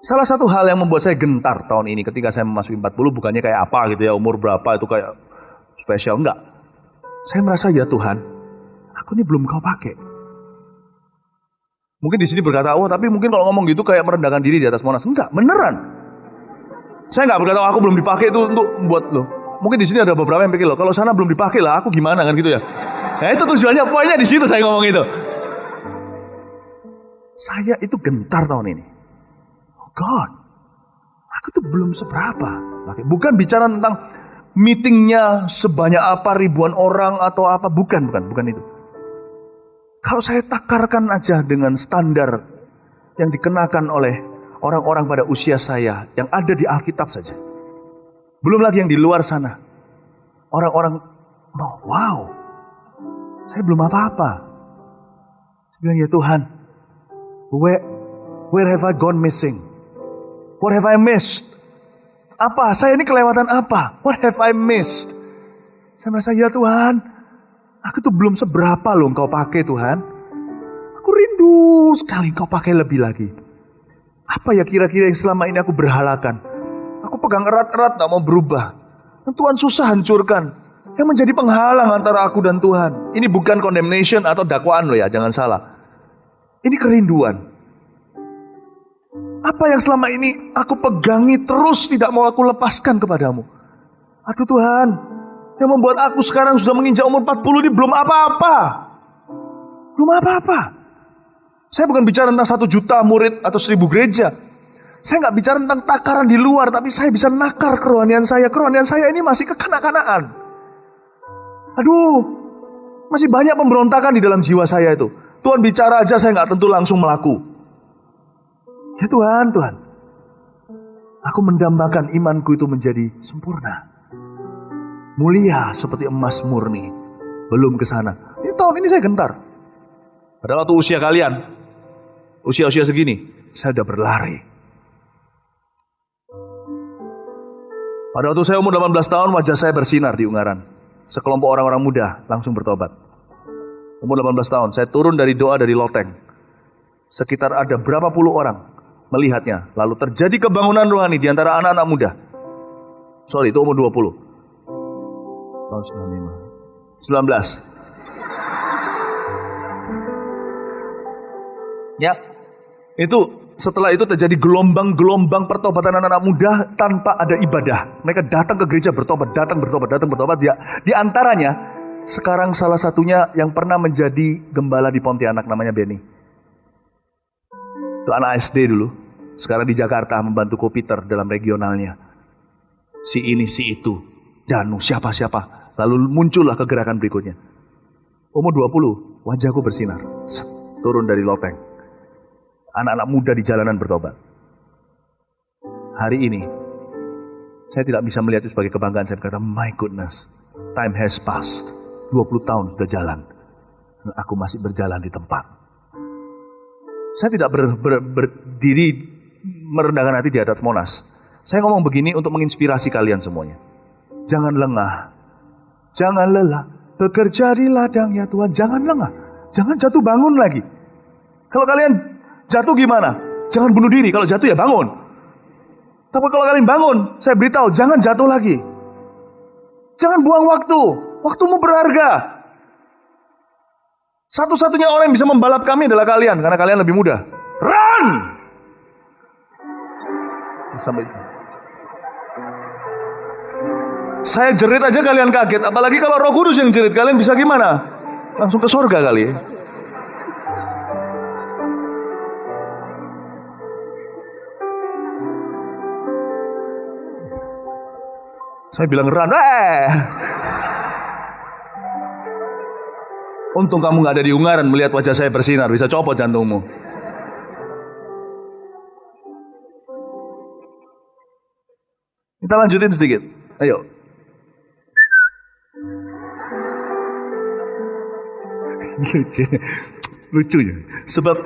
Salah satu hal yang membuat saya gentar tahun ini ketika saya memasuki 40, bukannya kayak apa gitu ya, umur berapa itu kayak spesial, enggak. Saya merasa ya Tuhan, aku ini belum kau pakai. Mungkin di sini berkata, oh tapi mungkin kalau ngomong gitu kayak merendahkan diri di atas Monas. Enggak, beneran. Saya enggak berkata, aku belum dipakai itu untuk buat lo. Mungkin di sini ada beberapa yang pikir loh, kalau sana belum dipakai lah, aku gimana kan gitu ya. Nah itu tujuannya, poinnya di situ saya ngomong itu. Saya itu gentar tahun ini. Oh God, aku tuh belum seberapa. Bukan bicara tentang meetingnya sebanyak apa, ribuan orang atau apa, bukan itu. Kalau saya takarkan aja dengan standar yang dikenakan oleh orang-orang pada usia saya yang ada di Alkitab saja. Belum lagi yang di luar sana. Orang-orang, oh, wow, saya belum apa-apa. Saya bilang, ya Tuhan, where have I gone missing? What have I missed? Apa? Saya ini kelewatan apa? What have I missed? Saya merasa, ya Tuhan, aku tuh belum seberapa loh Engkau pakai Tuhan. Aku rindu sekali Engkau pakai lebih lagi. Apa ya kira-kira yang selama ini aku berhalakan? Aku pegang erat-erat gak mau berubah. Dan Tuhan susah hancurkan. Yang menjadi penghalang antara aku dan Tuhan. Ini bukan condemnation atau dakwaan loh ya, jangan salah. Ini kerinduan. Apa yang selama ini aku pegangi terus tidak mau aku lepaskan kepadamu. Aduh Tuhan, yang membuat aku sekarang sudah menginjak umur 40 ini belum apa-apa. Belum apa-apa. Saya bukan bicara tentang 1 juta murid atau 1000 gereja. Saya gak bicara tentang takaran di luar, tapi saya bisa nakar kerohanian saya. Kerohanian saya ini masih kekanak-kanakan. Aduh, masih banyak pemberontakan di dalam jiwa saya itu. Tuhan bicara aja saya gak tentu langsung melaku. Ya Tuhan, Tuhan, aku mendambakan imanku itu menjadi sempurna. Mulia seperti emas murni. Belum ke sana. Ini tahun ini saya gentar. Pada waktu usia kalian, usia-usia segini, saya sudah berlari. Pada waktu saya umur 18 tahun, wajah saya bersinar di Ungaran. Sekelompok orang-orang muda langsung bertobat. Umur 18 tahun, saya turun dari doa dari loteng. Sekitar ada berapa puluh orang melihatnya. Lalu terjadi kebangunan rohani di antara anak-anak muda. Sorry, itu umur 20. Tahun 19. Ya, itu setelah itu terjadi gelombang-gelombang pertobatan anak-anak muda tanpa ada ibadah. Mereka datang ke gereja bertobat, datang bertobat. Di antaranya, sekarang salah satunya yang pernah menjadi gembala di Pontianak namanya Benny. Itu anak SD dulu, sekarang di Jakarta membantu Kopiter dalam regionalnya. Si ini, si itu, Danu, siapa-siapa. Lalu muncullah kegerakan berikutnya. Umur 20, wajahku bersinar. Turun dari loteng. Anak-anak muda di jalanan bertobat. Hari ini, saya tidak bisa melihat itu sebagai kebanggaan. Saya berkata, my goodness, time has passed. 20 tahun sudah jalan. Dan aku masih berjalan di tempat. Saya tidak berdiri merendahkan hati di atas Monas. Saya ngomong begini untuk menginspirasi kalian semuanya. Jangan lengah. Jangan lelah. Bekerja di ladang ya Tuhan. Jangan lengah. Jangan jatuh bangun lagi. Kalau kalian jatuh gimana? Jangan bunuh diri. Kalau jatuh ya bangun. Tapi kalau kalian bangun, saya beritahu, jangan jatuh lagi. Jangan buang waktu. Waktumu berharga. Satu-satunya orang yang bisa membalap kami adalah kalian. Karena kalian lebih muda. Run! Sampai itu. Saya jerit aja kalian kaget. Apalagi kalau Roh Kudus yang jerit. Kalian bisa gimana? Langsung ke surga kali. Saya bilang run. Untung kamu gak ada di Ungaran melihat wajah saya bersinar. Bisa copot jantungmu. Kita lanjutin sedikit. Ayo. Lucu ya. Sebab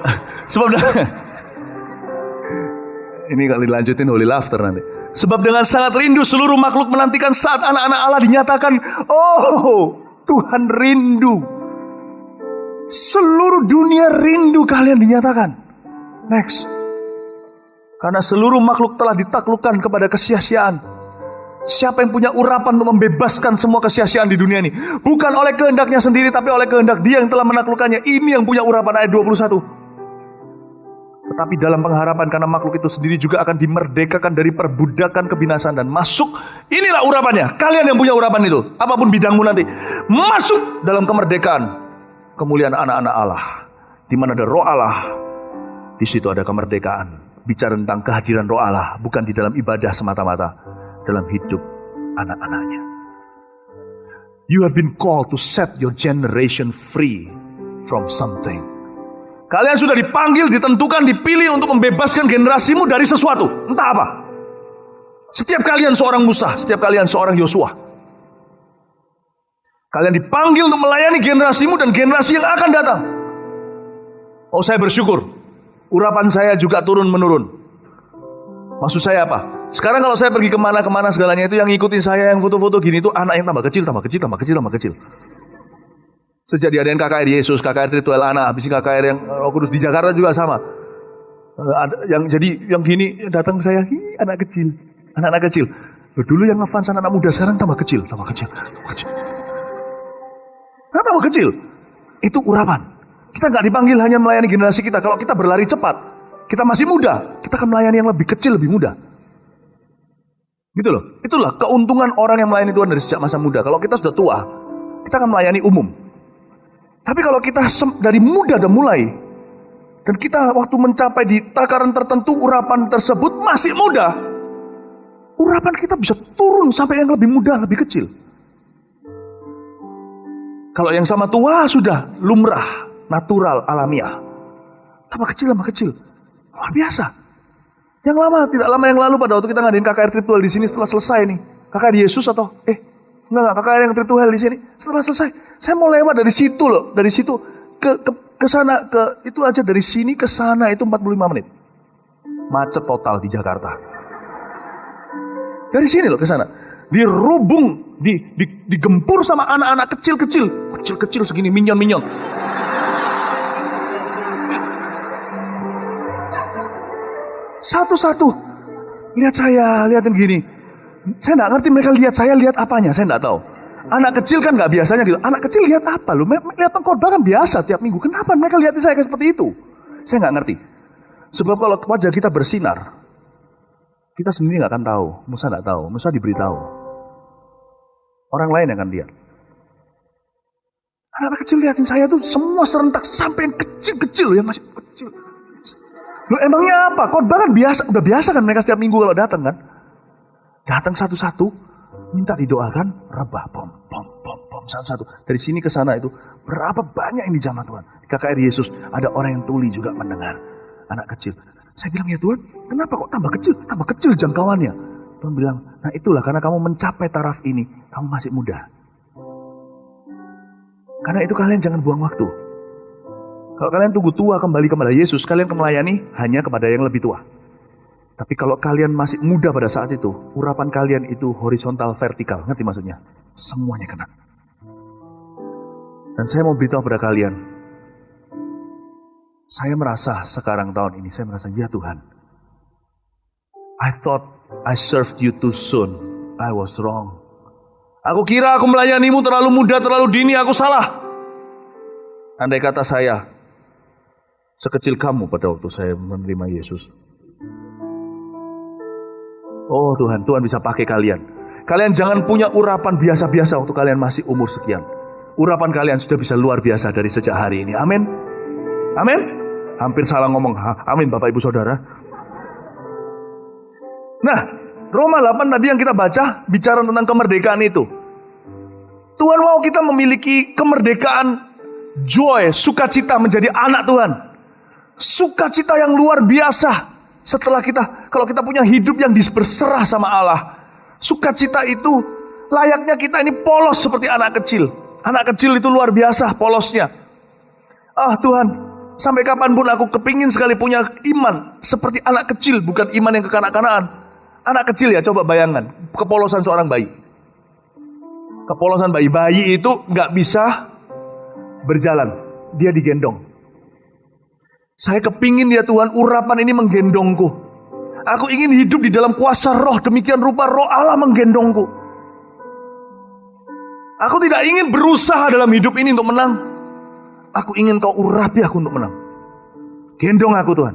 ini kalau dilanjutin holy laughter nanti. Sebab dengan sangat rindu seluruh makhluk menantikan saat anak-anak Allah dinyatakan. Oh, Tuhan rindu. Seluruh dunia rindu kalian dinyatakan. Next. Karena seluruh makhluk telah ditaklukkan kepada kesia-siaan. Siapa yang punya urapan untuk membebaskan semua kesia-siaan di dunia ini? Bukan oleh kehendaknya sendiri, tapi oleh kehendak Dia yang telah menaklukkannya. Ini yang punya urapan ayat 21. Tetapi dalam pengharapan karena makhluk itu sendiri juga akan dimerdekakan dari perbudakan kebinasaan dan masuk. Inilah urapannya. Kalian yang punya urapan itu, apapun bidangmu nanti, masuk dalam kemerdekaan. Kemuliaan anak-anak Allah, di mana ada Roh Allah, di situ ada kemerdekaan. Bicara tentang kehadiran Roh Allah, bukan di dalam ibadah semata-mata, dalam hidup anak-anaknya. You have been called to set your generation free from something. Kalian sudah dipanggil, ditentukan, dipilih untuk membebaskan generasimu dari sesuatu, entah apa. Setiap kalian seorang Musa, setiap kalian seorang Yosua. Kalian dipanggil untuk melayani generasimu dan generasi yang akan datang. Oh, saya bersyukur. Urapan saya juga turun-menurun. Maksud saya apa? Sekarang kalau saya pergi kemana-kemana segalanya itu yang ngikutin saya, yang foto-foto gini itu anak yang tambah kecil, tambah kecil, tambah kecil, tambah kecil. Sejak diadain KKR Yesus, KKR Trituel Anak, habis KKR yang Roh Kudus di Jakarta juga sama. Yang gini datang ke saya, anak kecil, anak-anak kecil. Dulu yang ngefans anak muda, sekarang tambah kecil, tambah kecil, tambah kecil. Tambah kecil. Itu urapan. Kita nggak dipanggil hanya melayani generasi kita. Kalau kita berlari cepat, kita masih muda, kita akan melayani yang lebih kecil, lebih muda. Gitu loh. Itulah keuntungan orang yang melayani Tuhan dari sejak masa muda. Kalau kita sudah tua, kita akan melayani umum. Tapi kalau kita dari muda udah mulai, dan kita waktu mencapai di takaran tertentu urapan tersebut masih muda, urapan kita bisa turun sampai yang lebih muda, lebih kecil. Kalau yang sama tua sudah lumrah, natural, alamiah. Tambah kecil, luar biasa. Yang lama, tidak lama yang lalu pada waktu kita ngadain KKR Trituel di sini setelah selesai nih. KKR Yesus atau enggak KKR yang Trituel di sini. Setelah selesai, saya mau lewat dari situ loh, dari situ ke sana, ke itu aja dari sini ke sana itu 45 menit. Macet total di Jakarta. Dari sini loh ke sana. Dirubung, digempur sama anak-anak kecil-kecil segini, minyon-minyon. Satu-satu lihat saya, liatin gini. Saya nggak ngerti mereka lihat saya, lihat apanya, saya nggak tahu. Anak kecil kan nggak biasanya gitu. Anak kecil lihat apa lu? Lihat pengkhotbah kan biasa tiap minggu. Kenapa mereka lihat saya seperti itu? Saya nggak ngerti. Sebab kalau wajah kita bersinar, kita sendiri nggak akan tahu. Musa nggak tahu, Musa diberitahu. Orang lain yang akan lihat. Anak kecil liatin saya tuh semua serentak sampai yang kecil-kecil, yang masih kecil. Loh, emangnya apa? Khotbah kan biasa, udah biasa kan mereka setiap minggu kalau datang kan? Datang satu-satu, minta didoakan, rebah, pom, satu-satu. Dari sini ke sana itu, berapa banyak yang dijamah Tuhan. Di KKR Yesus, ada orang yang tuli juga mendengar. Anak kecil. Saya bilang, ya Tuhan, kenapa kok tambah kecil jangkauannya? Tuhan bilang, nah itulah karena kamu mencapai taraf ini, kamu masih muda. Karena itu kalian jangan buang waktu. Kalau kalian tunggu tua kembali kepada Yesus, kalian akan melayani hanya kepada yang lebih tua. Tapi kalau kalian masih muda pada saat itu, urapan kalian itu horizontal, vertikal. Ngerti maksudnya? Semuanya kena. Dan saya mau beritahu kepada kalian, saya merasa sekarang tahun ini, saya merasa, ya Tuhan, I thought I served you too soon. I was wrong. Aku kira aku melayanimu terlalu muda, terlalu dini, aku salah. Andai kata saya sekecil kamu pada waktu saya menerima Yesus. Oh Tuhan, Tuhan bisa pakai kalian. Kalian jangan punya urapan biasa-biasa waktu kalian masih umur sekian. Urapan kalian sudah bisa luar biasa dari sejak hari ini. Amin. Amin. Hampir salah ngomong. Amin Bapak Ibu Saudara. Nah, Roma 8 tadi yang kita baca bicara tentang kemerdekaan itu. Tuhan mau kita memiliki kemerdekaan, joy, sukacita menjadi anak Tuhan. Sukacita yang luar biasa setelah kalau kita punya hidup yang berserah sama Allah. Sukacita itu layaknya kita ini polos seperti anak kecil. Anak kecil itu luar biasa polosnya. Ah Tuhan, sampai kapanpun aku kepingin sekali punya iman seperti anak kecil, bukan iman yang kekanak-kanakan. Anak kecil ya, coba bayangkan kepolosan seorang bayi. Kepolosan bayi itu gak bisa berjalan, dia digendong. Saya kepingin ya Tuhan, urapan ini menggendongku. Aku ingin hidup di dalam kuasa roh, demikian rupa roh Allah menggendongku. Aku tidak ingin berusaha dalam hidup ini untuk menang. Aku ingin kau urapi aku untuk menang. Gendong aku Tuhan.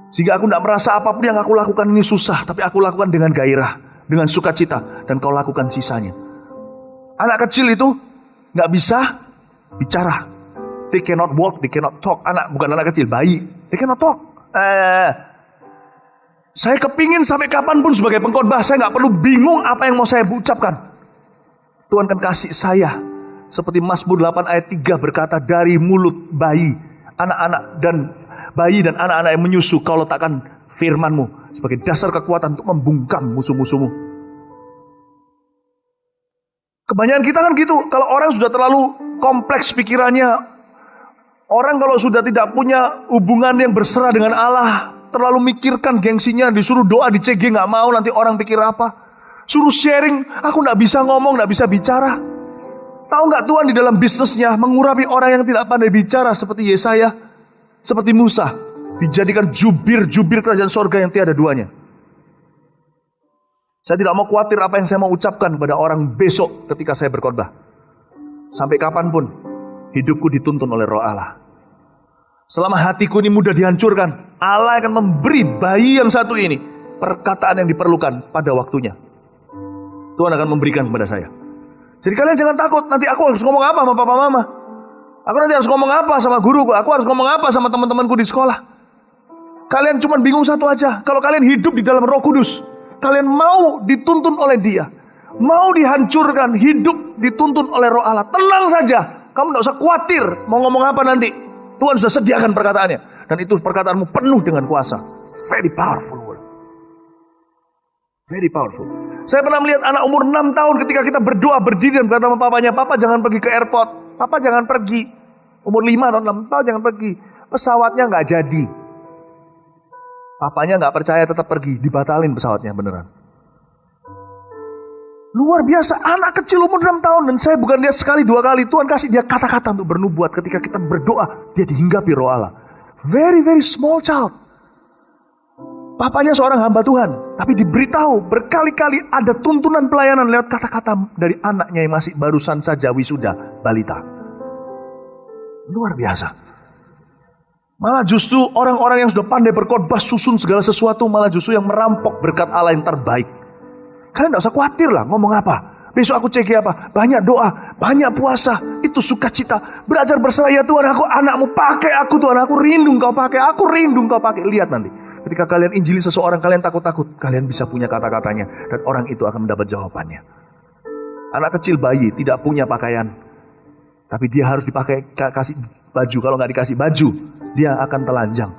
Sehingga aku tidak merasa apapun yang aku lakukan ini susah, tapi aku lakukan dengan gairah, dengan sukacita, dan kau lakukan sisanya. Anak kecil itu gak bisa bicara. They cannot walk, they cannot talk. Bukan anak kecil, bayi. They cannot talk. Saya kepingin sampai kapanpun sebagai pengkhotbah, saya gak perlu bingung apa yang mau saya ucapkan. Tuhan akan kasih saya. Seperti Mazmur 8 ayat 3 berkata, dari mulut bayi, anak-anak dan bayi dan anak-anak yang menyusu, kau letakkan firman-Mu. sebagai dasar kekuatan untuk membungkam musuh-musuhmu. Kebanyakan kita kan gitu, kalau orang sudah terlalu kompleks pikirannya, orang kalau sudah tidak punya hubungan yang berserah dengan Allah, terlalu mikirkan gengsinya, disuruh doa di CG gak mau, nanti orang pikir apa. Suruh sharing, aku gak bisa ngomong, gak bisa bicara. Tahu gak Tuhan di dalam bisnisnya mengurapi orang yang tidak pandai bicara seperti Yesaya, seperti Musa, dijadikan jubir-jubir kerajaan sorga yang tiada duanya. Saya tidak mau khawatir apa yang saya mau ucapkan kepada orang besok ketika saya berkhotbah. Sampai kapanpun hidupku dituntun oleh Roh Allah. Selama hatiku ini mudah dihancurkan, Allah akan memberi bayi yang satu ini perkataan yang diperlukan pada waktunya. Tuhan akan memberikan kepada saya. Jadi kalian jangan takut, nanti aku harus ngomong apa sama papa mama. Aku nanti harus ngomong apa sama guruku, aku harus ngomong apa sama teman-temanku di sekolah. Kalian cuma bingung satu aja, kalau kalian hidup di dalam Roh Kudus, kalian mau dituntun oleh Dia, mau dihancurkan, hidup dituntun oleh Roh Allah, tenang saja. Kamu tidak usah khawatir mau ngomong apa nanti. Tuhan sudah sediakan perkataannya, dan itu perkataanmu penuh dengan kuasa. Very powerful word. Very powerful. Saya pernah melihat anak umur 6 tahun ketika kita berdoa berdiri dan berkata sama papanya, "Papa jangan pergi ke airport, Papa jangan pergi." Umur 5 atau 6 tahun jangan pergi. Pesawatnya nggak jadi. Papanya nggak percaya, tetap pergi, dibatalin pesawatnya beneran. Luar biasa, anak kecil umur 6 tahun, dan saya bukan lihat sekali 2 kali, Tuhan kasih dia kata-kata untuk bernubuat ketika kita berdoa, dia dihinggapi Roh Allah. Very very small child. Papanya seorang hamba Tuhan, tapi diberitahu berkali-kali ada tuntunan pelayanan lewat kata-kata dari anaknya yang masih barusan saja wisuda balita. Luar biasa. Malah justru orang-orang yang sudah pandai berkhotbah susun segala sesuatu, malah justru yang merampok berkat Allah yang terbaik. Kalian gak usah khawatir lah ngomong apa. Besok aku cek apa. Banyak doa, banyak puasa. Itu sukacita. Belajar berserah, ya Tuhan aku anakmu, pakai aku Tuhan. Aku rindu Engkau pakai, aku rindu Engkau pakai. Lihat nanti. Ketika kalian injili seseorang, kalian takut-takut. Kalian bisa punya kata-katanya. Dan orang itu akan mendapat jawabannya. Anak kecil bayi tidak punya pakaian. Tapi dia harus dipakai, kasih baju. Kalau nggak dikasih baju, dia akan telanjang.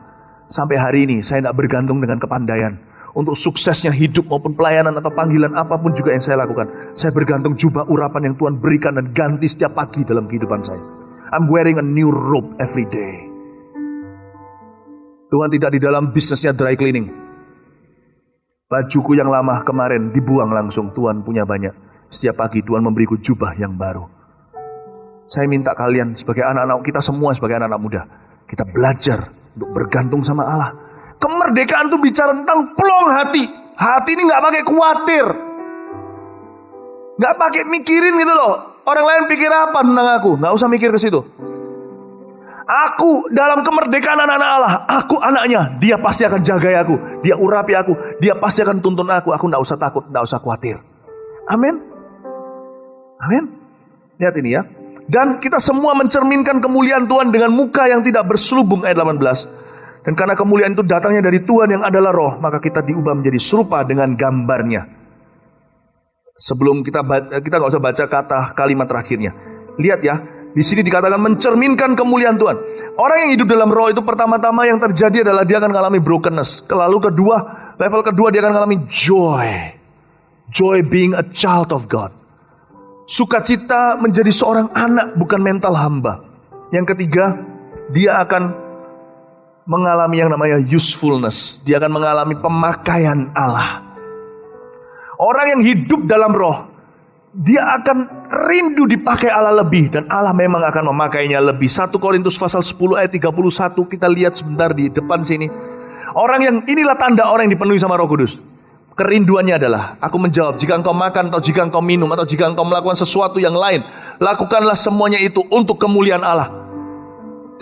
Sampai hari ini saya tidak bergantung dengan kepandaian. Untuk suksesnya hidup maupun pelayanan atau panggilan apapun juga yang saya lakukan, saya bergantung jubah urapan yang Tuhan berikan dan ganti setiap pagi dalam kehidupan saya. I'm wearing a new robe every day. Tuhan tidak di dalam bisnisnya dry cleaning. Bajuku yang lama kemarin dibuang langsung, Tuhan punya banyak. Setiap pagi Tuhan memberiku jubah yang baru. Saya minta kalian sebagai anak-anak, kita semua sebagai anak-anak muda, kita belajar untuk bergantung sama Allah. Kemerdekaan itu bicara tentang plong hati. Hati ini gak pakai khawatir, gak pakai mikirin gitu loh. Orang lain pikir apa tentang aku, gak usah mikir ke situ. Aku dalam kemerdekaan anak-anak Allah, aku anaknya, dia pasti akan jaga aku, dia urapi aku, dia pasti akan tuntun aku gak usah takut, gak usah khawatir. Amin. Amin. Lihat ini ya. Dan kita semua mencerminkan kemuliaan Tuhan dengan muka yang tidak berselubung, ayat 18. Dan karena kemuliaan itu datangnya dari Tuhan yang adalah Roh, maka kita diubah menjadi serupa dengan gambarnya. Sebelum kita nggak usah baca kalimat terakhirnya. Lihat ya, di sini dikatakan mencerminkan kemuliaan Tuhan. Orang yang hidup dalam Roh itu pertama-tama yang terjadi adalah dia akan mengalami brokenness. Lalu level kedua dia akan mengalami joy. Joy being a child of God. Sukacita menjadi seorang anak, bukan mental hamba. Yang ketiga, dia akan mengalami yang namanya usefulness. Dia akan mengalami pemakaian Allah. Orang yang hidup dalam Roh, dia akan rindu dipakai Allah lebih. Dan Allah memang akan memakainya lebih. 1 Korintus pasal 10 ayat 31, kita lihat sebentar di depan sini. Inilah tanda orang yang dipenuhi sama Roh Kudus. Kerinduannya adalah, aku menjawab, jika engkau makan atau jika engkau minum atau jika engkau melakukan sesuatu yang lain, lakukanlah semuanya itu untuk kemuliaan Allah.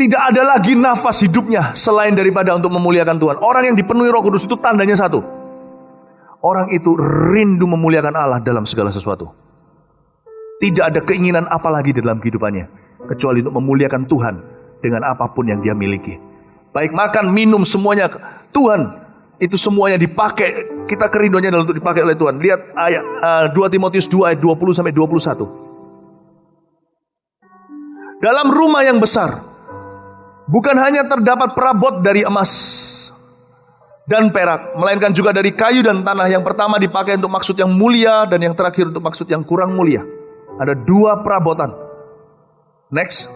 Tidak ada lagi nafas hidupnya selain daripada untuk memuliakan Tuhan. Orang yang dipenuhi Roh Kudus itu tandanya satu. Orang itu rindu memuliakan Allah dalam segala sesuatu. Tidak ada keinginan apa lagi dalam kehidupannya, kecuali untuk memuliakan Tuhan dengan apapun yang dia miliki. Baik makan, minum, semuanya Tuhan. Itu semuanya dipakai, kita kerinduannya adalah untuk dipakai oleh Tuhan. Lihat ayat 2 Timotius 2 ayat 20 sampai 21. Dalam rumah yang besar bukan hanya terdapat perabot dari emas, dan perak, melainkan juga dari kayu dan tanah. Yang pertama dipakai untuk maksud yang mulia, dan yang terakhir untuk maksud yang kurang mulia. Ada dua perabotan. Next.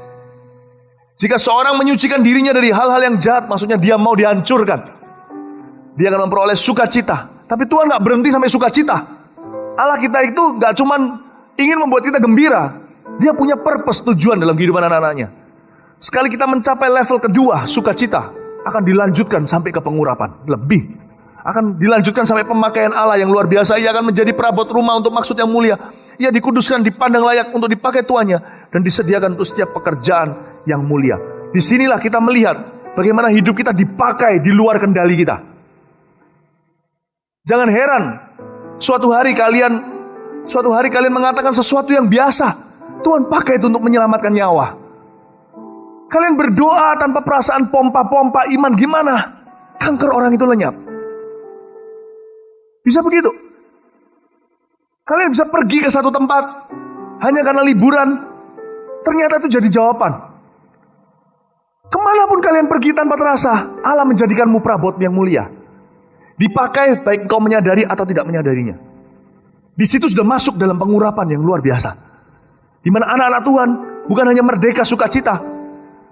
Jika seorang menyucikan dirinya dari hal-hal yang jahat, maksudnya dia mau dihancurkan, dia akan memperoleh sukacita. Tapi Tuhan gak berhenti sampai sukacita. Allah kita itu gak cuman ingin membuat kita gembira, dia punya purpose, tujuan dalam kehidupan anak-anaknya. Sekali kita mencapai level kedua, sukacita, akan dilanjutkan sampai ke pengurapan. Lebih, akan dilanjutkan sampai pemakaian Allah yang luar biasa. Ia akan menjadi perabot rumah untuk maksud yang mulia. Ia dikuduskan, dipandang layak untuk dipakai tuannya, dan disediakan untuk setiap pekerjaan yang mulia. Disinilah kita melihat bagaimana hidup kita dipakai di luar kendali kita. Jangan heran suatu hari kalian mengatakan sesuatu yang biasa, Tuhan pakai itu untuk menyelamatkan nyawa. Kalian berdoa tanpa perasaan pompa-pompa iman, gimana kanker orang itu lenyap? Bisa begitu. Kalian bisa pergi ke satu tempat hanya karena liburan, ternyata itu jadi jawaban. Kemanapun kalian pergi tanpa terasa, Allah menjadikanmu perabot yang mulia. Dipakai baik kau menyadari atau tidak menyadarinya. Di situ sudah masuk dalam pengurapan yang luar biasa. Di mana anak-anak Tuhan bukan hanya merdeka sukacita,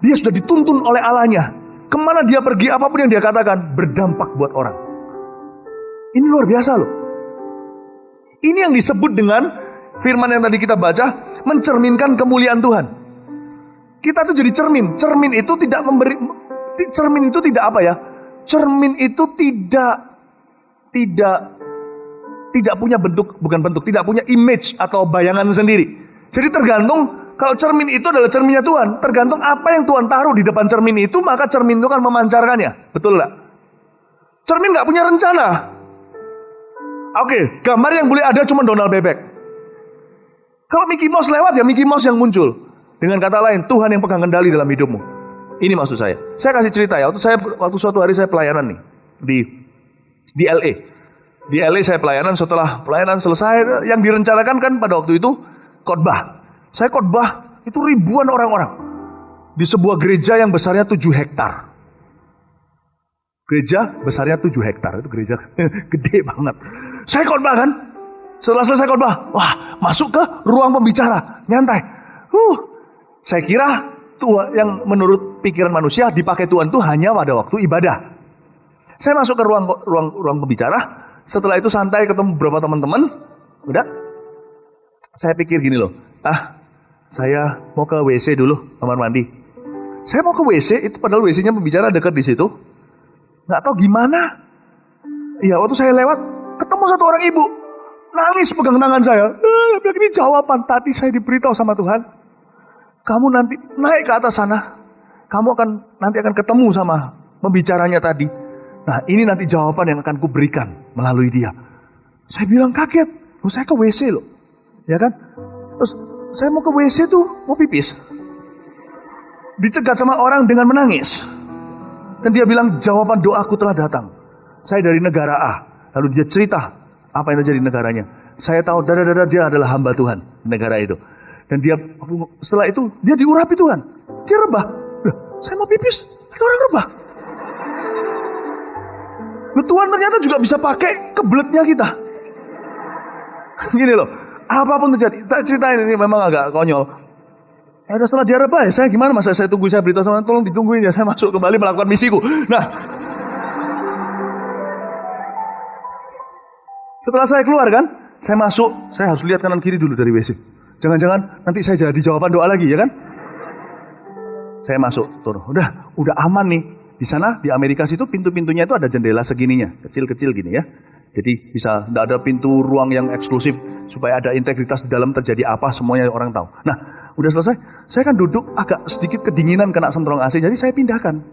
dia sudah dituntun oleh Allahnya. Kemana dia pergi, apapun yang dia katakan, berdampak buat orang. Ini luar biasa loh. Ini yang disebut dengan firman yang tadi kita baca, mencerminkan kemuliaan Tuhan. Kita tuh jadi cermin. Cermin itu tidak memberi, cermin itu tidak apa ya? Cermin itu tidak punya bentuk, bukan bentuk, tidak punya image atau bayangan sendiri. Jadi tergantung. Kalau cermin itu adalah cerminnya Tuhan, tergantung apa yang Tuhan taruh di depan cermin itu, maka cermin itu kan memancarkannya. Betul gak? Cermin gak punya rencana. Oke, gambar yang boleh ada cuma Donald Bebek. Kalau Mickey Mouse lewat, ya Mickey Mouse yang muncul. Dengan kata lain, Tuhan yang pegang kendali dalam hidupmu. Ini maksud saya. Saya kasih cerita ya, waktu suatu hari saya pelayanan nih di LA. Di LA saya pelayanan, setelah pelayanan selesai, yang direncanakan kan pada waktu itu khotbah. Saya khotbah, itu ribuan orang-orang. Di sebuah gereja yang besarnya 7 hektar. Gereja besarnya 7 hektar, itu gereja gede banget. Saya khotbah kan, setelah selesai khotbah, wah masuk ke ruang pembicara, nyantai. Saya kira Tuhan yang menurut pikiran manusia dipakai Tuhan itu hanya pada waktu ibadah. Saya masuk ke ruang pembicara, setelah itu santai ketemu beberapa teman-teman, udah. Saya pikir gini loh, saya mau ke WC dulu, kamar mandi. Saya mau ke WC, itu padahal WC-nya pembicara dekat di situ. Nggak tahu gimana. Iya, waktu saya lewat, ketemu satu orang ibu, nangis pegang tangan saya. Bilang, ini jawaban tadi saya diberitahu sama Tuhan. Kamu nanti naik ke atas sana, kamu nanti akan ketemu sama pembicaranya tadi. Nah, ini nanti jawaban yang akan kuberikan melalui dia. Saya bilang kaget, saya ke WC loh, ya kan? Terus saya mau ke WC tuh, mau pipis. Dicegat sama orang dengan menangis. Dan dia bilang, jawaban doaku telah datang. Saya dari negara A. Lalu dia cerita apa yang terjadi di negaranya. Saya tahu dia adalah hamba Tuhan di negara itu. Dan dia setelah itu dia diurapi Tuhan. Dia rebah. Saya mau pipis, ada orang rebah. Tuhan ternyata juga bisa pakai kebeletnya kita. Gini loh, apapun terjadi. Cerita ini memang agak konyol. Setelah dia rebah ya, saya gimana masa saya tunggu, saya beritahu sama tolong ditungguin ya, saya masuk kembali melakukan misiku. Nah, setelah saya keluar kan, saya masuk, saya harus lihat kanan kiri dulu dari WC. Jangan-jangan nanti saya jadi jawaban doa lagi ya kan? Saya masuk, turun. Udah aman nih. Di sana di Amerika situ pintu-pintunya itu ada jendela segininya, kecil-kecil gini ya. Jadi bisa tidak ada pintu ruang yang eksklusif supaya ada integritas di dalam terjadi apa semuanya orang tahu. Nah, udah selesai, saya kan duduk agak sedikit kedinginan kena sentrong AC, jadi saya pindahkan.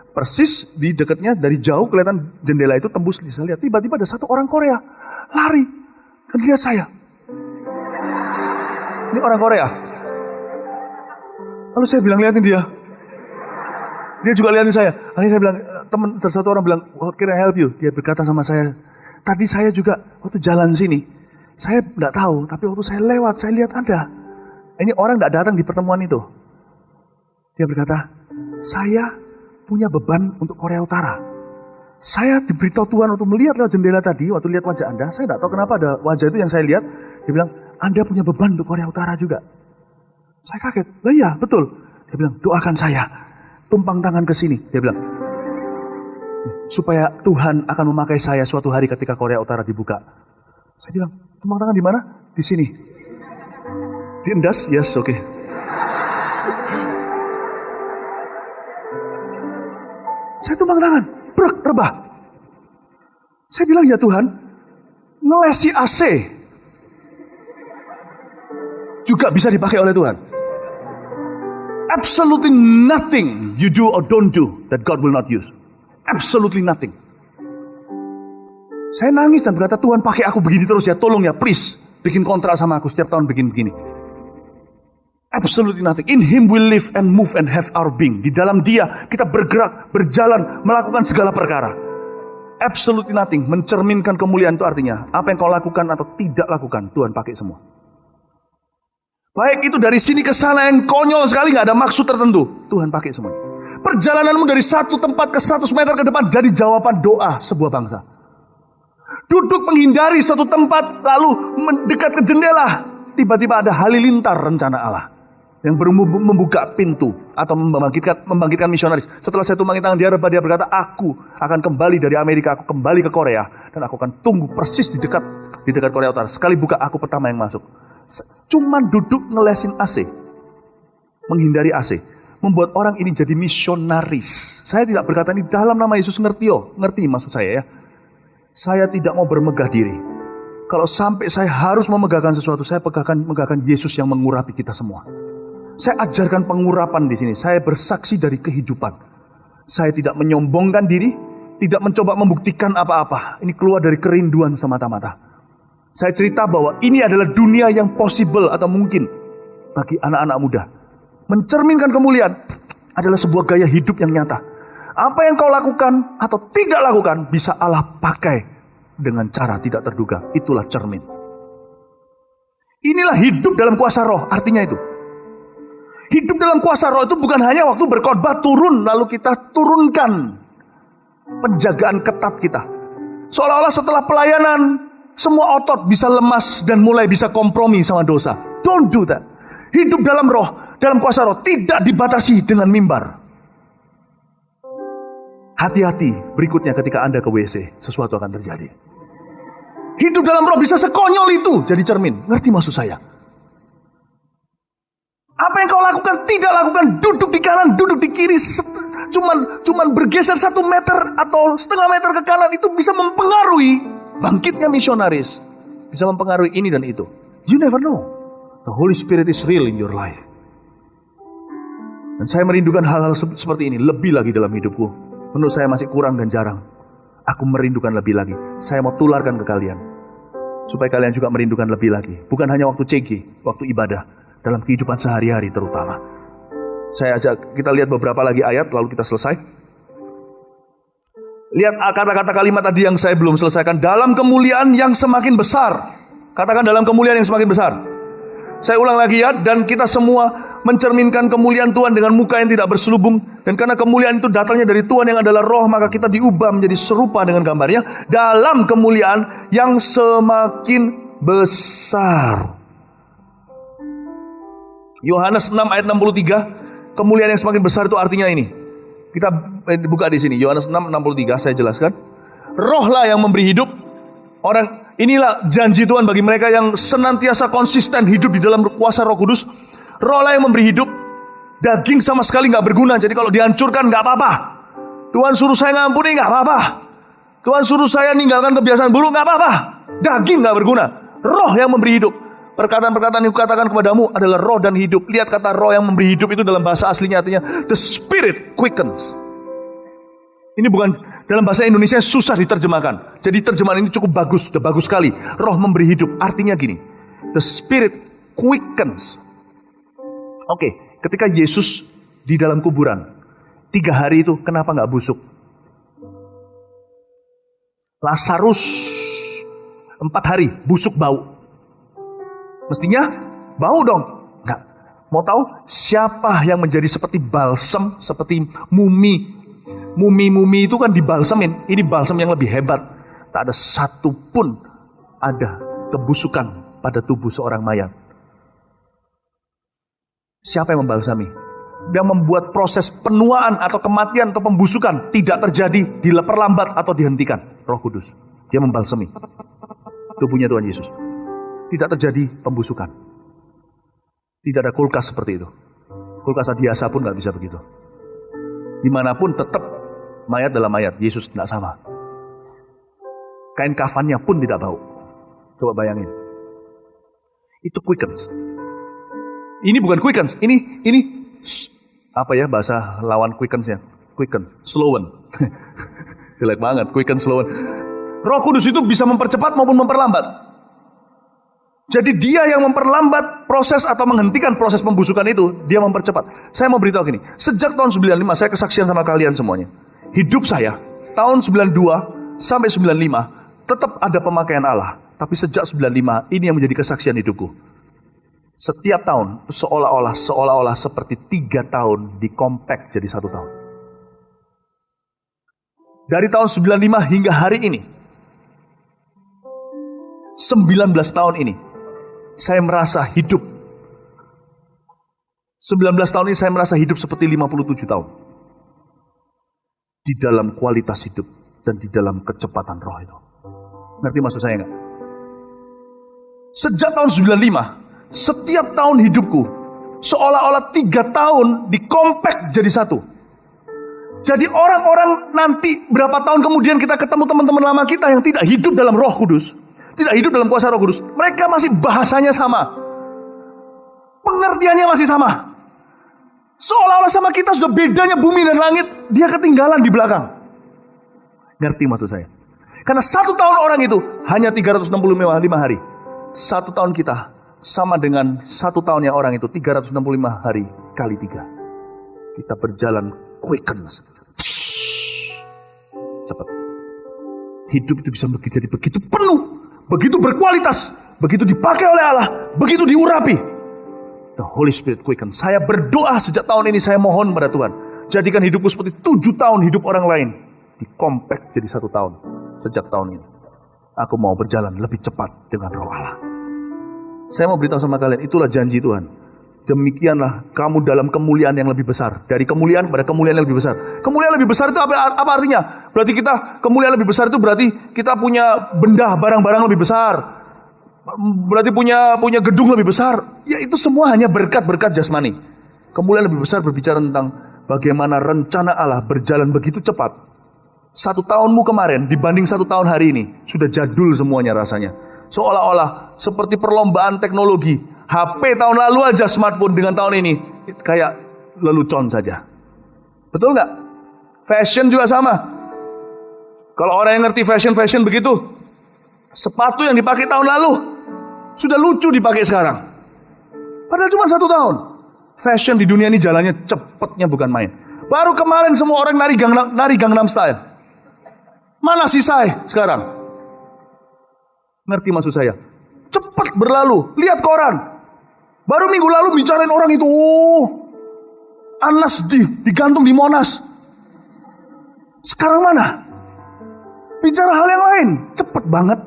Persis di dekatnya dari jauh kelihatan jendela itu tembus, saya lihat tiba-tiba ada satu orang Korea lari dan lihat saya. Ini orang Korea. Lalu saya bilang liatin dia. Dia juga liatin saya. Akhirnya saya bilang, satu orang bilang, "What can I help you?" Dia berkata sama saya, "Tadi saya juga waktu jalan sini, saya tidak tahu, tapi waktu saya lewat, saya lihat ada. Ini orang tidak datang di pertemuan itu." Dia berkata, "Saya punya beban untuk Korea Utara. Saya diberitahu Tuhan untuk melihat lewat jendela tadi, waktu lihat wajah Anda, saya tidak tahu kenapa ada wajah itu yang saya lihat. Dia bilang, Anda punya beban untuk Korea Utara juga. Saya kaget, lah iya betul. Dia bilang, doakan saya, tumpang tangan ke sini. Dia bilang, supaya Tuhan akan memakai saya suatu hari ketika Korea Utara dibuka. Saya bilang, tumpang tangan di mana? Di sini. Di endas? Yes, oke. Saya tumpang tangan, rebah. Saya bilang, ya Tuhan, ngelesi AC juga bisa dipakai oleh Tuhan. Absolutely nothing you do or don't do that God will not use. Absolutely nothing. Saya nangis dan berkata, Tuhan pakai aku begini terus ya, tolong ya, please. Bikin kontrak sama aku setiap tahun bikin begini. Absolutely nothing. In Him we live and move and have our being. Di dalam Dia kita bergerak, berjalan, melakukan segala perkara. Absolutely nothing. Mencerminkan kemuliaan itu artinya, apa yang kau lakukan atau tidak lakukan, Tuhan pakai semua. Baik itu dari sini ke sana yang konyol sekali, gak ada maksud tertentu, Tuhan pakai semuanya. Perjalananmu dari satu tempat ke 100 meter ke depan jadi jawaban doa sebuah bangsa. Duduk menghindari satu tempat lalu mendekat ke jendela, tiba-tiba ada halilintar rencana Allah yang membuka pintu atau membangkitkan misionaris. Setelah saya tumbangin tangan dia berkata, aku akan kembali dari Amerika, aku kembali ke Korea dan aku akan tunggu persis di dekat Korea Utara. Sekali buka aku pertama yang masuk. Cuman duduk ngelesin AC, menghindari AC, membuat orang ini jadi misionaris. Saya tidak berkata ini dalam nama Yesus, ngerti maksud saya ya. Saya tidak mau bermegah diri. Kalau sampai saya harus memegahkan sesuatu, saya megahkan Yesus yang mengurapi kita semua. Saya ajarkan pengurapan di sini. Saya bersaksi dari kehidupan. Saya tidak menyombongkan diri, tidak mencoba membuktikan apa-apa. Ini keluar dari kerinduan semata-mata. Saya cerita bahwa ini adalah dunia yang possible atau mungkin bagi anak-anak muda. Mencerminkan kemuliaan adalah sebuah gaya hidup yang nyata. Apa yang kau lakukan atau tidak lakukan bisa Allah pakai dengan cara tidak terduga. Itulah cermin. Inilah hidup dalam kuasa roh, artinya itu. Hidup dalam kuasa roh itu bukan hanya waktu berkhotbah turun lalu kita turunkan penjagaan ketat kita. Seolah-olah setelah pelayanan semua otot bisa lemas dan mulai bisa kompromi sama dosa. Don't do that. Hidup dalam roh, dalam kuasa roh tidak dibatasi dengan mimbar. Hati-hati berikutnya ketika Anda ke WC, sesuatu akan terjadi. Hidup dalam roh bisa sekonyol itu jadi cermin. Ngerti maksud saya? Apa yang kau lakukan, tidak lakukan, duduk di kanan, duduk di kiri, cuman bergeser 1 meter atau setengah meter ke kanan itu bisa mempengaruhi bangkitnya misionaris. Bisa mempengaruhi ini dan itu. You never know. The Holy Spirit is real in your life. Dan saya merindukan hal-hal seperti ini lebih lagi dalam hidupku. Menurut saya masih kurang dan jarang. Aku merindukan lebih lagi. Saya mau tularkan ke kalian. Supaya kalian juga merindukan lebih lagi. Bukan hanya waktu CG, waktu ibadah. Dalam kehidupan sehari-hari terutama. Saya ajak kita lihat beberapa lagi ayat lalu kita selesai. Lihat kata-kata kalimat tadi yang saya belum selesaikan. Dalam kemuliaan yang semakin besar. Katakan dalam kemuliaan yang semakin besar. Saya ulang lagi ya. Dan kita semua mencerminkan kemuliaan Tuhan dengan muka yang tidak berselubung. Dan karena kemuliaan itu datangnya dari Tuhan yang adalah roh, maka kita diubah menjadi serupa dengan gambarnya. Dalam kemuliaan yang semakin besar. Yohanes 6 ayat 63, kemuliaan yang semakin besar itu artinya ini. Kita buka di sini, Yohanes 6, 63, saya jelaskan. Rohlah yang memberi hidup. Inilah janji Tuhan bagi mereka yang senantiasa konsisten hidup di dalam kuasa Roh Kudus. Rohlah yang memberi hidup. Daging sama sekali gak berguna, jadi kalau dihancurkan gak apa-apa. Tuhan suruh saya ngampuni gak apa-apa. Tuhan suruh saya ninggalkan kebiasaan buruk gak apa-apa. Daging gak berguna. Roh yang memberi hidup. Perkataan-perkataan yang kukatakan kepadamu adalah roh dan hidup. Lihat kata roh yang memberi hidup itu dalam bahasa aslinya artinya the spirit quickens. Ini bukan dalam bahasa Indonesia susah diterjemahkan. Jadi terjemahan ini cukup bagus, sudah bagus sekali. Roh memberi hidup artinya gini. The spirit quickens. Oke, ketika Yesus di dalam kuburan 3 hari itu kenapa gak busuk? Lazarus 4 hari busuk bau. Mestinya bau dong. Enggak. Mau tahu siapa yang menjadi seperti balsam, seperti mumi Mumi-mumi itu kan dibalsemin. Ini balsam yang lebih hebat. Tak ada satu pun ada kebusukan pada tubuh seorang mayat. Siapa yang membalsami? Yang membuat proses penuaan atau kematian atau pembusukan tidak terjadi, diperlambat atau dihentikan. Roh Kudus. Dia membalsami tubuhnya Tuhan Yesus. Tidak terjadi pembusukan. Tidak ada kulkas seperti itu. Kulkas biasa pun gak bisa begitu. Dimanapun tetap mayat dalam mayat. Yesus tidak sama. Kain kafannya pun tidak bau. Coba bayangin. Itu quickens. Ini bukan quickens. Ini apa ya bahasa lawan quickensnya? Quickens, slowen. Jelek banget, quicken, slowen. Roh Kudus itu bisa mempercepat maupun memperlambat. Jadi dia yang memperlambat proses atau menghentikan proses pembusukan itu, dia mempercepat. Saya mau beritahu gini, sejak tahun 95 saya kesaksian sama kalian semuanya. Hidup saya tahun 92 sampai 95 tetap ada pemakaian Allah. Tapi sejak 95 ini yang menjadi kesaksian hidupku. Setiap tahun seolah-olah seperti 3 tahun di-compact jadi 1 tahun. Dari tahun 95 hingga hari ini, 19 tahun ini, saya merasa hidup. 19 tahun ini saya merasa hidup seperti 57 tahun. Di dalam kualitas hidup dan di dalam kecepatan roh itu. Ngerti maksud saya enggak? Sejak tahun 95, setiap tahun hidupku seolah-olah 3 tahun di-compact jadi 1. Jadi orang-orang nanti berapa tahun kemudian kita ketemu teman-teman lama kita yang tidak hidup dalam Roh Kudus, tidak hidup dalam kuasa Roh Kudus, mereka masih bahasanya sama, pengertiannya masih sama. Seolah-olah sama kita sudah bedanya bumi dan langit, dia ketinggalan di belakang. Ngerti maksud saya? Karena 1 tahun orang itu hanya 365 hari. 1 tahun kita sama dengan 1 tahunnya orang itu 365 hari kali 3. Kita berjalan quicken. Cepat. Hidup itu bisa jadi begitu penuh, begitu berkualitas, begitu dipakai oleh Allah, begitu diurapi. The Holy Spirit quicken. Saya berdoa sejak tahun ini, saya mohon pada Tuhan, jadikan hidupku seperti 7 tahun hidup orang lain, di-compact jadi 1 tahun. Sejak tahun ini aku mau berjalan lebih cepat dengan Roh Allah. Saya mau beritahu sama kalian, itulah janji Tuhan. Demikianlah kamu dalam kemuliaan yang lebih besar. Dari kemuliaan kepada kemuliaan yang lebih besar. Kemuliaan lebih besar itu apa artinya? Berarti kita, kemuliaan lebih besar itu berarti kita punya benda, barang-barang lebih besar. Berarti punya gedung lebih besar. Ya itu semua hanya berkat-berkat jasmani. Kemuliaan lebih besar berbicara tentang bagaimana rencana Allah berjalan begitu cepat. 1 tahunmu kemarin dibanding 1 tahun hari ini sudah jadul semuanya rasanya. Seolah-olah seperti perlombaan teknologi. HP tahun lalu aja smartphone dengan tahun ini kayak lelucon saja. Betul nggak? Fashion juga sama. Kalau orang yang ngerti fashion begitu, sepatu yang dipakai tahun lalu sudah lucu dipakai sekarang. Padahal cuma 1 tahun. Fashion di dunia ini jalannya cepetnya bukan main. Baru kemarin semua orang nari Gangnam Style. Mana si Sai sekarang? Ngerti maksud saya? Cepat berlalu. Lihat koran. Baru minggu lalu bicarain orang itu. Anas digantung di Monas. Sekarang mana? Bicara hal yang lain. Cepat banget.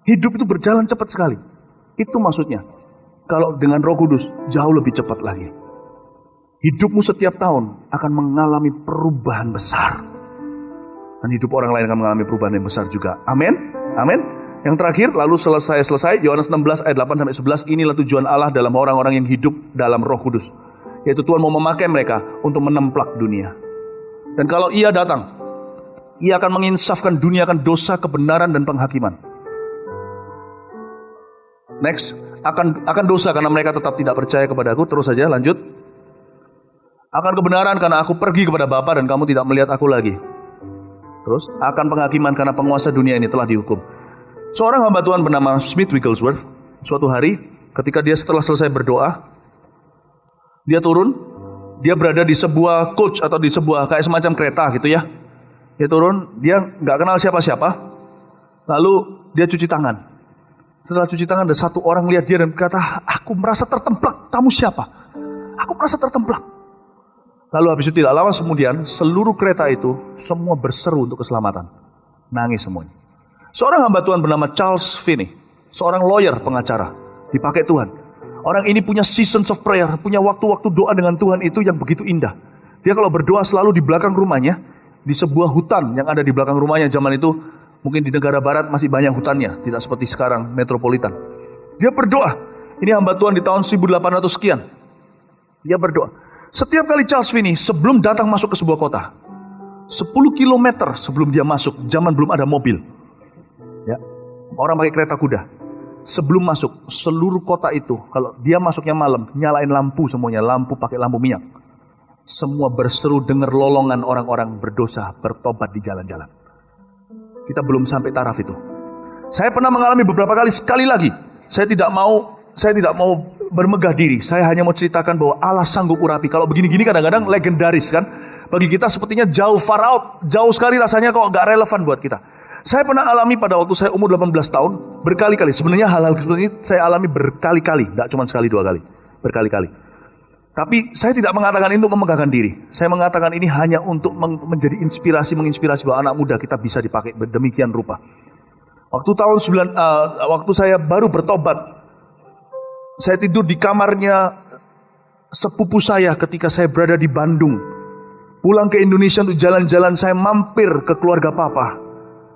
Hidup itu berjalan cepat sekali. Itu maksudnya. Kalau dengan Roh Kudus jauh lebih cepat lagi. Hidupmu setiap tahun akan mengalami perubahan besar. Dan hidup orang lain akan mengalami perubahan yang besar juga. Amin. Amin. Yang terakhir, lalu selesai, Yohanes 16 ayat 8-11, inilah tujuan Allah dalam orang-orang yang hidup dalam Roh Kudus. Yaitu Tuhan mau memakai mereka untuk menemplak dunia. Dan kalau Ia datang, Ia akan menginsafkan dunia akan dosa, kebenaran, dan penghakiman. Next, akan dosa karena mereka tetap tidak percaya kepada Aku. Terus saja, lanjut. Akan kebenaran karena Aku pergi kepada Bapa dan kamu tidak melihat Aku lagi. Terus, akan penghakiman karena penguasa dunia ini telah dihukum. Seorang hamba Tuhan bernama Smith Wigglesworth, suatu hari ketika dia setelah selesai berdoa, dia turun, dia berada di sebuah coach atau di sebuah kayak semacam kereta gitu ya. Dia turun, dia nggak kenal siapa-siapa, lalu dia cuci tangan. Setelah cuci tangan ada 1 orang lihat dia dan berkata, aku merasa tertemplak, kamu siapa? Aku merasa tertemplak. Lalu habis itu tidak lama kemudian, seluruh kereta itu semua berseru untuk keselamatan. Nangis semuanya. Seorang hamba Tuhan bernama Charles Finney, seorang lawyer pengacara, dipakai Tuhan. Orang ini punya seasons of prayer, punya waktu-waktu doa dengan Tuhan itu yang begitu indah. Dia kalau berdoa selalu di belakang rumahnya, di sebuah hutan yang ada di belakang rumahnya zaman itu, mungkin di negara barat masih banyak hutannya, tidak seperti sekarang metropolitan. Dia berdoa, ini hamba Tuhan di tahun 1800 sekian. Dia berdoa. Setiap kali Charles Finney sebelum datang masuk ke sebuah kota, 10 kilometer sebelum dia masuk, zaman belum ada mobil. Ya, orang pakai kereta kuda. Sebelum masuk, seluruh kota itu, kalau dia masuknya malam, nyalain lampu semuanya, lampu pakai lampu minyak. Semua berseru dengar lolongan orang-orang berdosa, bertobat di jalan-jalan. Kita belum sampai taraf itu. Saya pernah mengalami beberapa kali, sekali lagi. Saya tidak mau bermegah diri. Saya hanya mau ceritakan bahwa Allah sanggup urapi. Kalau begini-gini kadang-kadang legendaris kan. Bagi kita sepertinya jauh far out. Jauh sekali rasanya kok gak relevan buat kita. Saya pernah alami pada waktu saya umur 18 tahun. Berkali-kali. Sebenarnya hal-hal seperti ini saya alami berkali-kali. Gak cuma sekali dua kali. Berkali-kali. Tapi saya tidak mengatakan ini untuk memegahkan diri. Saya mengatakan ini hanya untuk menjadi inspirasi, menginspirasi bahwa anak muda kita bisa dipakai demikian rupa. Waktu saya baru bertobat, saya tidur di kamarnya sepupu saya ketika saya berada di Bandung. Pulang ke Indonesia untuk jalan-jalan, saya mampir ke keluarga papa.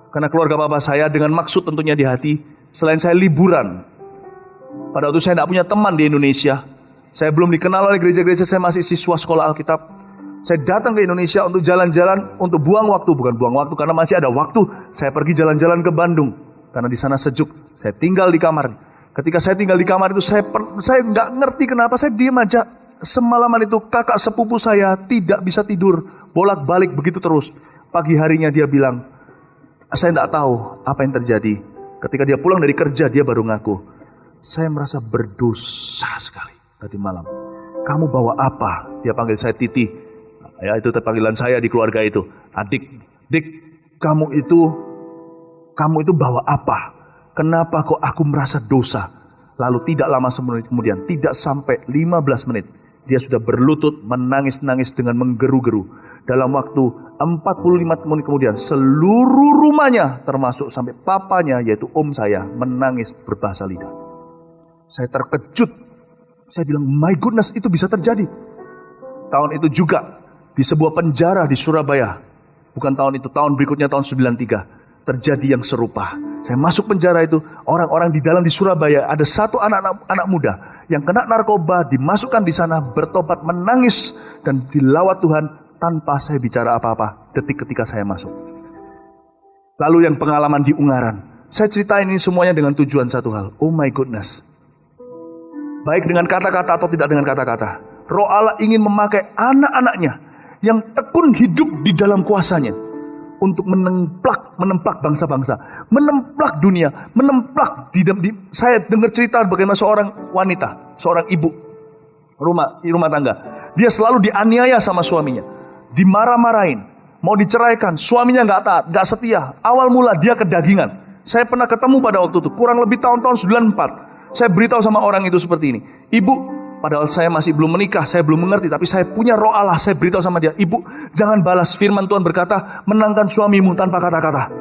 Karena keluarga papa saya dengan maksud tentunya di hati, selain saya liburan. Pada waktu saya tidak punya teman di Indonesia. Saya belum dikenal oleh gereja-gereja, saya masih siswa sekolah Alkitab. Saya datang ke Indonesia untuk jalan-jalan, untuk buang waktu. Bukan buang waktu, karena masih ada waktu. Saya pergi jalan-jalan ke Bandung. Karena di sana sejuk. Saya tinggal di kamar. Ketika saya tinggal di kamar itu, saya nggak ngerti kenapa, saya diam aja. Semalaman itu kakak sepupu saya tidak bisa tidur. Bolak-balik begitu terus. Pagi harinya dia bilang, saya nggak tahu apa yang terjadi. Ketika dia pulang dari kerja, dia baru ngaku, saya merasa berdosa sekali tadi malam. Kamu bawa apa? Dia panggil saya Titi. Ya, itu panggilan saya di keluarga itu. Adik, Dik, kamu itu bawa apa? Kenapa kok aku merasa dosa? Lalu tidak lama kemudian, tidak sampai 15 menit, dia sudah berlutut menangis-nangis dengan menggeru-geru. Dalam waktu 45 menit kemudian, seluruh rumahnya termasuk sampai papanya yaitu om saya menangis berbahasa lidah. Saya terkejut. Saya bilang, my goodness, itu bisa terjadi. Tahun itu juga di sebuah penjara di Surabaya. Bukan tahun itu, tahun berikutnya tahun 93. Terjadi yang serupa. Saya masuk penjara itu, orang-orang di dalam di Surabaya, ada satu anak muda yang kena narkoba, dimasukkan di sana, bertobat, menangis, dan dilawat Tuhan tanpa saya bicara apa-apa detik ketika saya masuk. Lalu yang pengalaman di Ungaran, saya ceritain ini semuanya dengan tujuan satu hal. Oh my goodness. Baik dengan kata-kata atau tidak dengan kata-kata, Roh Allah ingin memakai anak-anaknya yang tekun hidup di dalam kuasanya untuk menemplak bangsa-bangsa, menemplak dunia, menemplak saya dengar cerita bagaimana seorang wanita, seorang ibu rumah tangga. Dia selalu dianiaya sama suaminya, dimarah-marahin, mau diceraikan, suaminya nggak taat, nggak setia. Awal mula dia kedagingan. Saya pernah ketemu pada waktu itu, kurang lebih tahun-tahun 94. Saya beritahu sama orang itu seperti ini, ibu, padahal saya masih belum menikah, saya belum mengerti, tapi saya punya Roh Allah. Saya beritahu sama dia, ibu, jangan balas. Firman Tuhan berkata, menangkan suamimu tanpa kata-kata.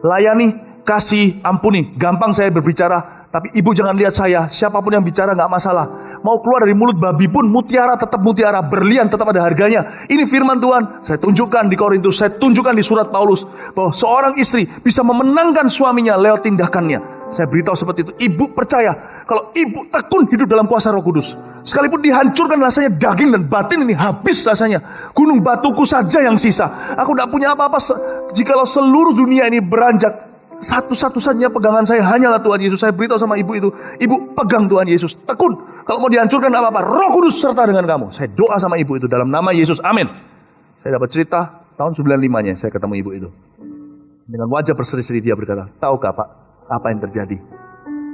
Layani, kasih, ampuni. Gampang saya berbicara, tapi ibu jangan lihat saya. Siapapun yang bicara gak masalah. Mau keluar dari mulut babi pun, mutiara tetap mutiara, berlian tetap ada harganya. Ini firman Tuhan. Saya tunjukkan di Korintus, saya tunjukkan di surat Paulus, bahwa seorang istri bisa memenangkan suaminya lewat tindakannya. Saya beritahu seperti itu. Ibu percaya kalau ibu tekun hidup dalam kuasa Roh Kudus, sekalipun dihancurkan rasanya daging dan batin ini, habis rasanya. Gunung batuku saja yang sisa. Aku tidak punya apa-apa. Jikalau seluruh dunia ini beranjak, satu-satunya pegangan saya hanyalah Tuhan Yesus. Saya beritahu sama ibu itu, ibu pegang Tuhan Yesus, tekun. Kalau mau dihancurkan tidak apa-apa, Roh Kudus serta dengan kamu. Saya doa sama ibu itu dalam nama Yesus, amin. Saya dapat cerita tahun 95-nya saya ketemu ibu itu. Dengan wajah berseri-seri dia berkata, tahukah Pak, apa yang terjadi?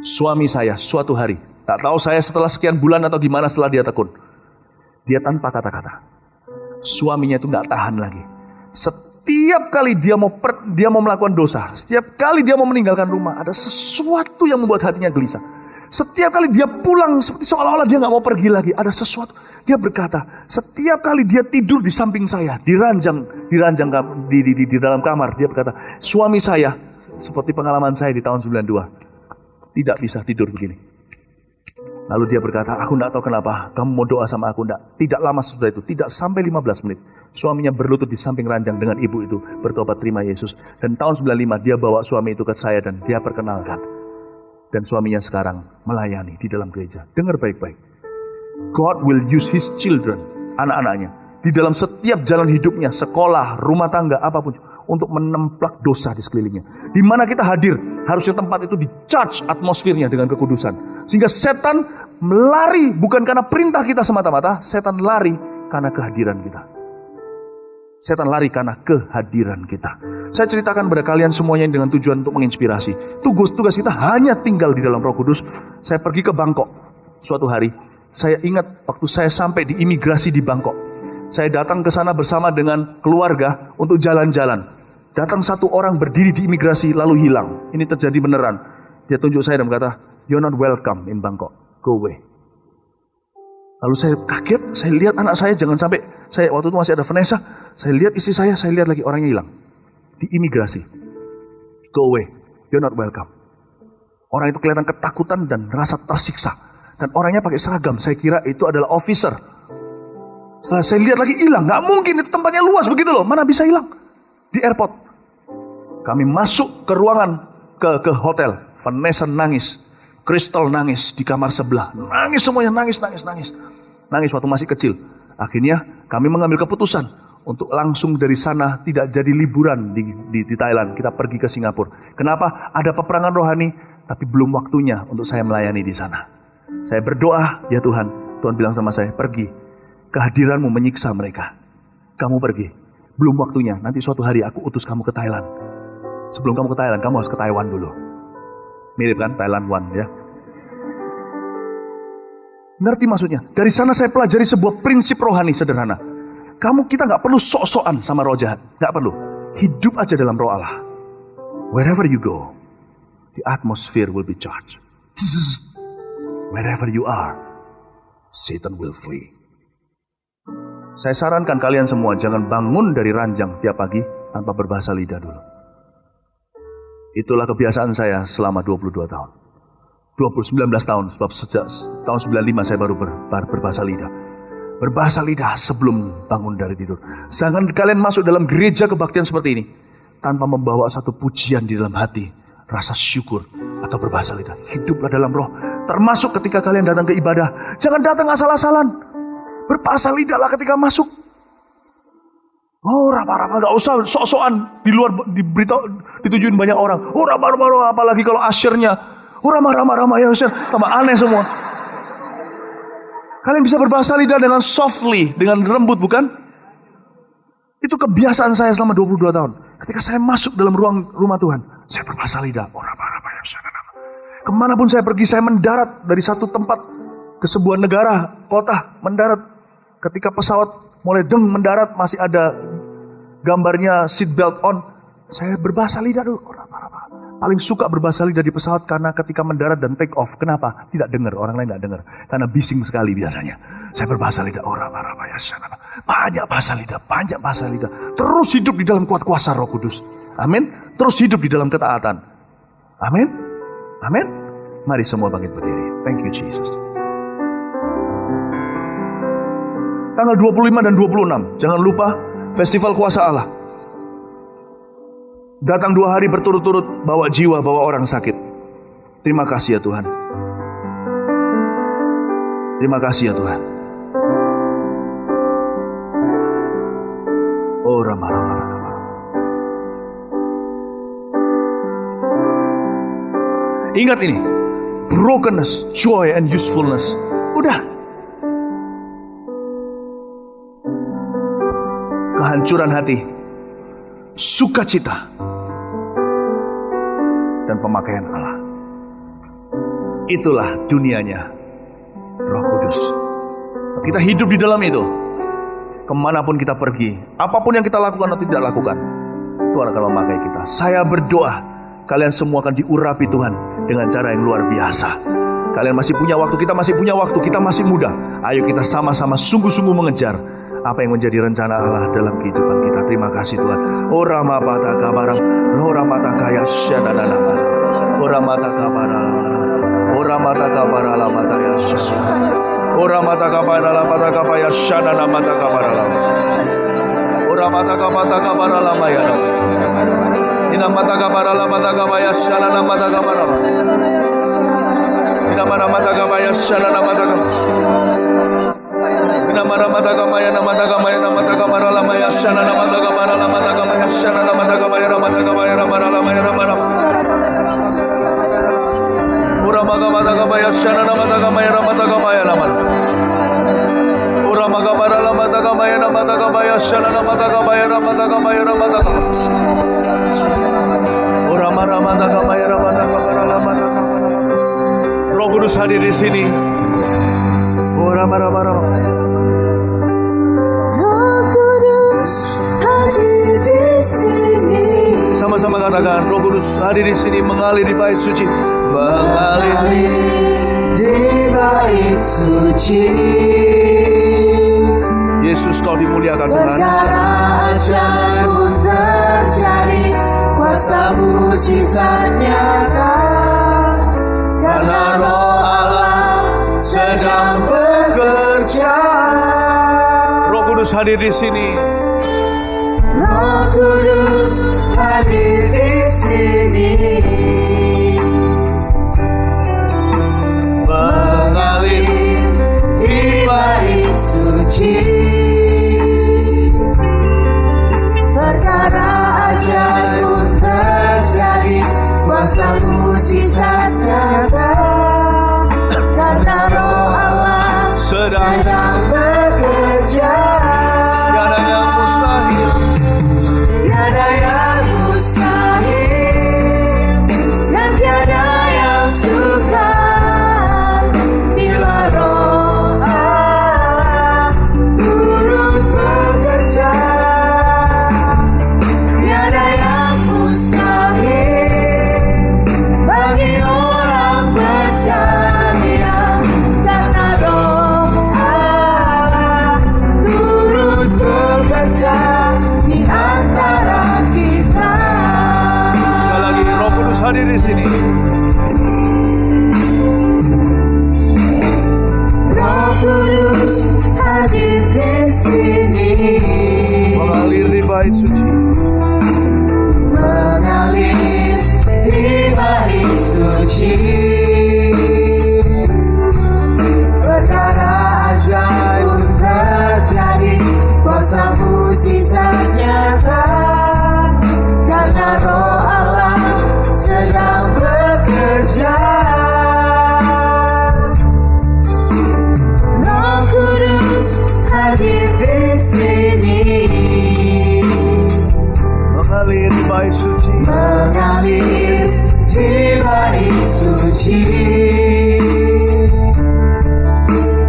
Suami saya suatu hari, tak tahu saya setelah sekian bulan atau gimana setelah dia tekun, dia tanpa kata-kata, suaminya itu gak tahan lagi. Setiap kali dia mau melakukan dosa, setiap kali dia mau meninggalkan rumah, ada sesuatu yang membuat hatinya gelisah. Setiap kali dia pulang seperti seolah-olah dia gak mau pergi lagi. Ada sesuatu. Dia berkata, setiap kali dia tidur di samping saya, di dalam kamar, dia berkata, suami saya, seperti pengalaman saya di tahun 92, tidak bisa tidur begini. Lalu dia berkata, aku tidak tahu kenapa, kamu mau doa sama aku enggak? Tidak lama sesudah itu, tidak sampai 15 menit. Suaminya berlutut di samping ranjang dengan ibu itu, bertobat terima Yesus. Dan tahun 95 dia bawa suami itu ke saya dan dia perkenalkan. Dan suaminya sekarang melayani di dalam gereja. Dengar baik-baik. God will use his children, anak-anaknya, di dalam setiap jalan hidupnya, sekolah, rumah tangga, apapun, untuk menemplak dosa di sekelilingnya. Di mana kita hadir, harusnya tempat itu di-charge atmosfernya dengan kekudusan. Sehingga setan melari bukan karena perintah kita semata-mata, setan lari karena kehadiran kita. Setan lari karena kehadiran kita. Saya ceritakan kepada kalian semuanya dengan tujuan untuk menginspirasi. Tugas kita hanya tinggal di dalam Roh Kudus. Saya pergi ke Bangkok suatu hari. Saya ingat waktu saya sampai di imigrasi di Bangkok. Saya datang ke sana bersama dengan keluarga untuk jalan-jalan. Datang satu orang berdiri di imigrasi lalu hilang. Ini terjadi beneran. Dia tunjuk saya dan berkata, "You're not welcome in Bangkok. Go away." Lalu saya kaget, saya lihat anak saya, jangan sampai, saya waktu itu masih ada Vanessa, saya lihat istri saya lihat lagi orangnya hilang. Di imigrasi. Go away. You're not welcome. Orang itu kelihatan ketakutan dan merasa tersiksa. Dan orangnya pakai seragam, saya kira itu adalah officer. Setelah saya lihat lagi hilang, gak mungkin itu tempatnya luas begitu loh, mana bisa hilang? Di airport. Kami masuk ke ruangan, ke hotel. Vanessa nangis, Crystal nangis di kamar sebelah. Nangis semuanya, nangis. Nangis waktu masih kecil. Akhirnya kami mengambil keputusan untuk langsung dari sana tidak jadi liburan di Thailand. Kita pergi ke Singapura. Kenapa? Ada peperangan rohani, tapi belum waktunya untuk saya melayani di sana. Saya berdoa, ya Tuhan. Tuhan bilang sama saya, pergi. Kehadiranmu menyiksa mereka. Kamu pergi. Belum waktunya. Nanti suatu hari aku utus kamu ke Thailand. Sebelum kamu ke Thailand, kamu harus ke Taiwan dulu. Mirip kan? Thailand One ya. Ngerti maksudnya? Dari sana saya pelajari sebuah prinsip rohani sederhana. Kita gak perlu sok-sokan sama roh jahat. Gak perlu. Hidup aja dalam roh Allah. Wherever you go, the atmosphere will be charged. Wherever you are, Satan will flee. Saya sarankan kalian semua jangan bangun dari ranjang tiap pagi tanpa berbahasa lidah dulu. Itulah kebiasaan saya selama 22 tahun. 19 tahun, sebab sejak tahun 95 saya baru berbahasa lidah. Berbahasa lidah sebelum bangun dari tidur. Jangan kalian masuk dalam gereja kebaktian seperti ini tanpa membawa satu pujian di dalam hati, rasa syukur atau berbahasa lidah. Hiduplah dalam roh. Termasuk ketika kalian datang ke ibadah. Jangan datang asal-asalan. Berbahasa lidahlah ketika masuk. Oh, rama-rama, gak usah sok-sokan di luar ditujuin banyak orang. Oh, rama-rama, apalagi kalau asyirnya. Oh, rama-rama ya asyir, tambah aneh semua. Kalian bisa berbahasa lidah dengan softly, dengan lembut, bukan? Itu kebiasaan saya selama 22 tahun. Ketika saya masuk dalam ruang rumah Tuhan, saya berbahasa lidah. Oh, rama-rama ya asyir. Kemanapun saya pergi, saya mendarat dari satu tempat ke sebuah negara, kota, mendarat. Ketika pesawat mulai mendarat, masih ada gambarnya seatbelt on. Saya berbahasa lidah dulu. Paling suka berbahasa lidah di pesawat karena ketika mendarat dan take off. Kenapa? Tidak dengar, orang lain tidak dengar. Karena bising sekali biasanya. Saya berbahasa lidah. Banyak bahasa lidah. Terus hidup di dalam kuat kuasa Roh Kudus. Amin. Terus hidup di dalam ketaatan. Amin. Amin. Mari semua bangkit berdiri. Thank you Jesus. Tanggal 25 dan 26, jangan lupa Festival Kuasa Allah. Datang 2 hari berturut-turut, bawa jiwa, bawa orang sakit. Terima kasih ya Tuhan. Terima kasih ya Tuhan. Oh, ramah. Ingat ini, brokenness, joy and usefulness. Udah. Kehancuran hati, sukacita, dan pemakaian Allah. Itulah dunianya Roh Kudus. Kita hidup di dalam itu. Kemanapun kita pergi, apapun yang kita lakukan atau tidak lakukan, Tuhan akan memakai kita. Saya berdoa, kalian semua akan diurapi Tuhan dengan cara yang luar biasa. Kalian masih punya waktu, kita masih punya waktu, kita masih muda. Ayo kita sama-sama sungguh-sungguh mengejar apa yang menjadi rencana Allah dalam kehidupan kita. Terima kasih Tuhan. Ora mapata kabarang, ora mata kaya syadadana, ora mata kabarang, ora mata kabarala mata ya syadadana, ora mata kabarala mata kapaya syadadana mata kabarala, ora mata kabarala maya, ina mata kabarala mata kapaya syadadana mata kabarala, ina mata kapaya syadadana mata kabarala. Namara mata kamaya namata kamaya namata kamara lamaya shana namata kamara lamata kamaya shana namata kamaya namata kamaya namara lamaya namara ura maga mata kamaya shana namata kamaya namata kamaya namara ura maga mara lamata kamaya namata kamaya shana namata kamaya namata kamaya namata kamaya ura mara mata kamaya namata kamara lamata kamara. Roh Kudus hadir di sini. Ura mara mara hadir di sini. Sama-sama katakan, Roh Kudus hadir di sini, mengalir di bait suci, mengalir di bait suci. Yesus, Kau dimuliakan Tuhan. Perkara ajaib pun terjadi, kuasa mukjizat nyata, karena Roh Allah sedang bekerja. Roh Kudus hadir di sini. Roh Kudus hadir di sini, mengalir di bait suci. Perkara ajaib pun terjadi, kuasa mukjizat nyata, karena Roh Allah sedang bekerja. Tiada yang mustahil, dan tiada yang sukar, bila Roh Allah turut bekerja. Tiada yang mustahil bagi orang percaya, karena Roh Allah turut bekerja di antara kita. Sekali lagi, Roh Kudus hadir di sini. Roh Kudus hadir di sini, Mengalir di bait suci. mengalir di bait suci. Perkara ajaib pun terjadi, kuasa mukjizat nyata, karena Roh Allah sedang bekerja. Roh Kudus hadir di sini, Mengalir di bait suci. mengalir di bait suci.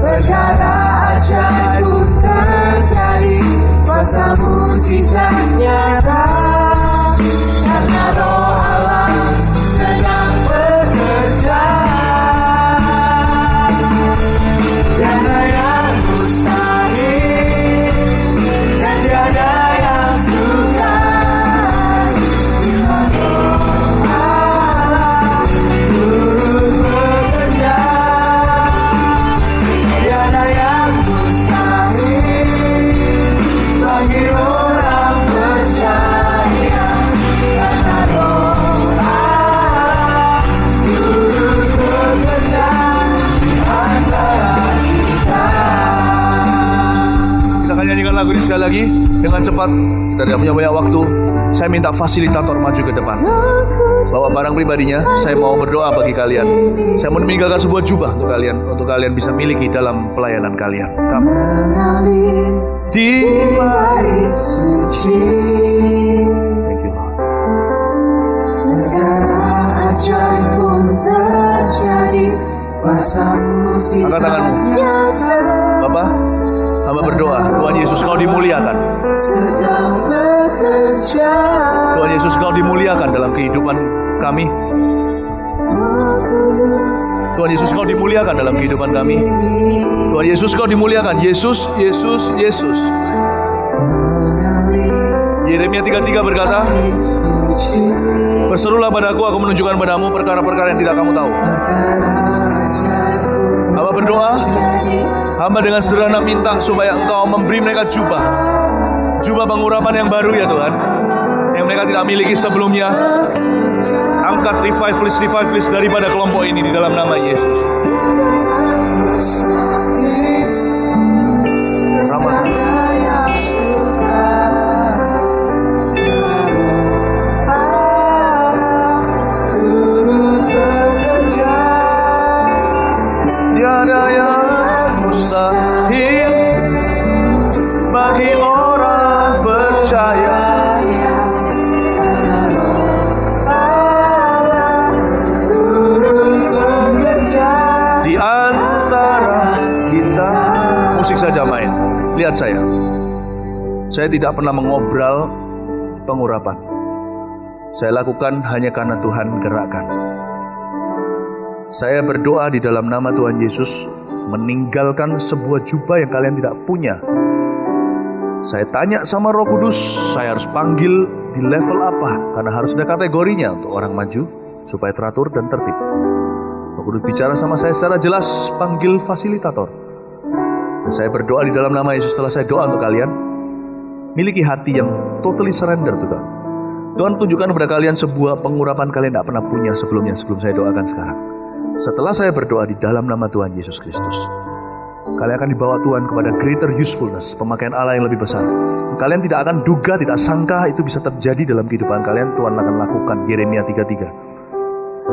Perkara ajaib pun terjadi, kuasa mukjizat nyata, karena Roh Allah sedang bekerja. Tiada yang mustahil, dan tiada yang sukar, bila Roh Allah turut bekerja. Tiada yang mustahil bagi orang percaya, karena Roh Allah turut bekerja di antara kita. Kita akan nyanyikan lagu ini sekali lagi dengan cepat. Kita tidak punya banyak waktu. Saya minta fasilitator maju ke depan. Bawa barang pribadinya. Saya mau berdoa bagi kalian. Saya mau meninggalkan sebuah jubah untuk kalian bisa miliki dalam pelayanan kalian. Kami Mengalir di di bait suci. Thank you Lord. Perkara ajaib pun terjadi, kuasa mukjizat Angkat tanganmu. nyata, Bapak, hamba berdoa, Tuhan Yesus Kau dimuliakan. sedang bekerja. Tuhan Yesus Kau dimuliakan dalam kehidupan kami. Roh Kudus Tuhan Yesus, Kau dimuliakan dalam kehidupan kami. Tuhan Yesus, Kau dimuliakan. Yesus, Yesus, Yesus. Yeremia 33 berkata, berserulah padaku, aku menunjukkan padamu perkara-perkara yang tidak kamu tahu. Hamba berdoa, hamba dengan sederhana minta supaya Engkau memberi mereka jubah pengurapan yang baru ya Tuhan, yang mereka tidak miliki sebelumnya. Angkat revivalist daripada kelompok ini di dalam nama Yesus. Rahmat. Tiada yang mustahil bagi orang percaya. Di antara kita, musik saja main. Lihat saya tidak pernah mengobrol pengurapan. Saya lakukan hanya karena Tuhan gerakkan. Saya berdoa di dalam nama Tuhan Yesus, meninggalkan sebuah jubah yang kalian tidak punya. Saya tanya sama Roh Kudus, saya harus panggil di level apa? Karena harus ada kategorinya untuk orang maju, supaya teratur dan tertib. Roh Kudus bicara sama saya secara jelas, panggil fasilitator. Dan saya berdoa di dalam nama Yesus. Setelah saya doa untuk kalian, miliki hati yang totally surrender to God. Tuhan tunjukkan kepada kalian sebuah pengurapan kalian tidak pernah punya sebelumnya, sebelum saya doakan sekarang. Setelah saya berdoa di dalam nama Tuhan Yesus Kristus, kalian akan dibawa Tuhan kepada greater usefulness, pemakaian Allah yang lebih besar. Kalian tidak akan duga, tidak sangka itu bisa terjadi dalam kehidupan kalian. Tuhan akan lakukan. Yeremia 33.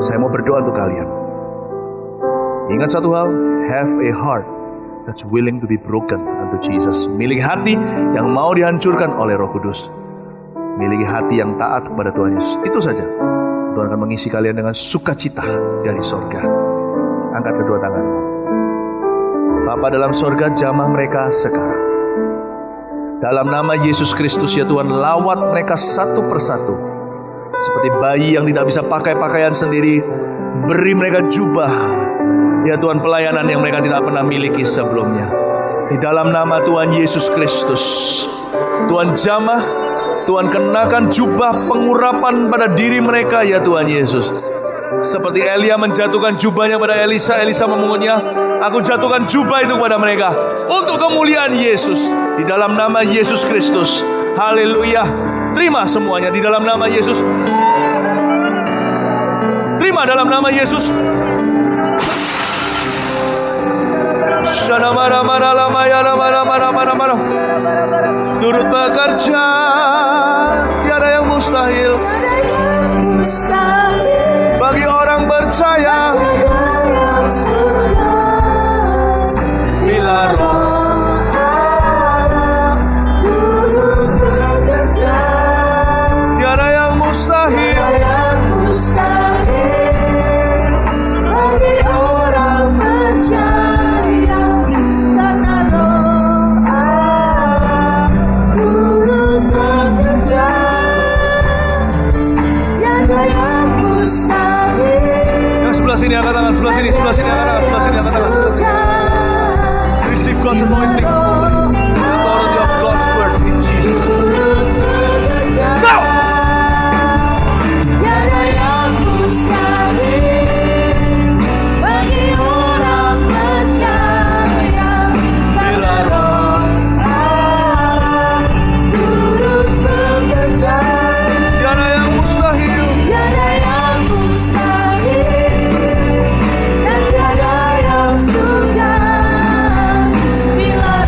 Saya mau berdoa untuk kalian. Ingat satu hal, have a heart that's willing to be broken unto Jesus. Miliki hati yang mau dihancurkan oleh Roh Kudus. Miliki hati yang taat kepada Tuhan Yesus. Itu saja. Tuhan akan mengisi kalian dengan sukacita dari sorga. Angkat kedua tanganmu. Bapa dalam sorga, jamah mereka sekarang. Dalam nama Yesus Kristus ya Tuhan, lawat mereka satu persatu. Seperti bayi yang tidak bisa pakai pakaian sendiri, beri mereka jubah. Ya Tuhan, pelayanan yang mereka tidak pernah miliki sebelumnya. Di dalam nama Tuhan Yesus Kristus, Tuhan jamah, Tuhan kenakan jubah pengurapan pada diri mereka ya Tuhan Yesus. Seperti Elia menjatuhkan jubahnya pada Elisa, Elisa memungutnya, aku jatuhkan jubah itu pada mereka untuk kemuliaan Yesus. Di dalam nama Yesus Kristus. Haleluya. Terima semuanya di dalam nama Yesus. Terima dalam nama Yesus. Turut bekerja, tiada yang mustahil bagi orang percaya. Bila Roh Allah turut bekerja, tiada yang mustahil bagi orang percaya. Sini angkat tangan, sebelah sini angkat tangan. Receive God's anointing, the authority of God's word in Jesus. Go! Tiada yang mustahil bagi orang percaya. Bila Roh Allah turut bekerja, tiada yang mustahil. Bila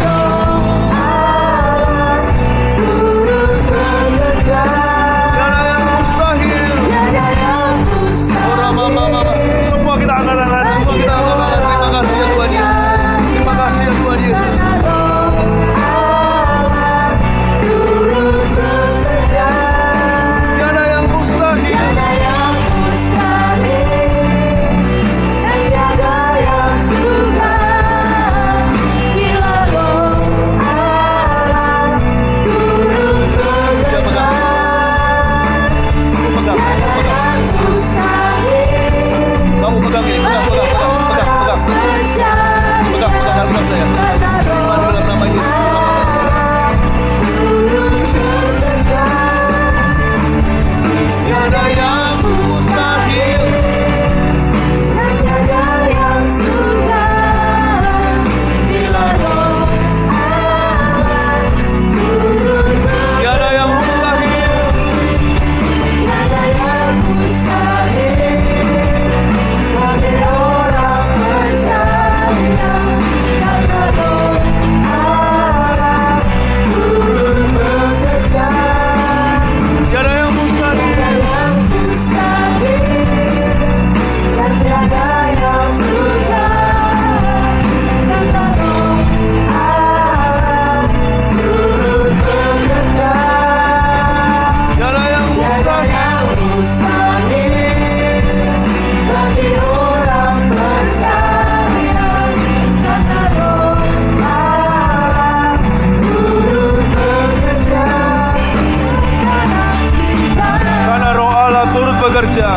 lewat saya. Terima di dalam nama Yesus. Tiada yang mustahil. Tiada yang sukar bila Roh Allah turun. Tiada yang mustahil. Tiada yang mustahil bagi orang percaya. Karena Roh Allah turun bekerja. Tiada yang mustahil. Dan tiada yang sukar karena Roh Allah turun bekerja. Tiada yang mustahil bagi orang percaya. Karena Roh Allah turun bekerja. Karena Roh Allah turut bekerja.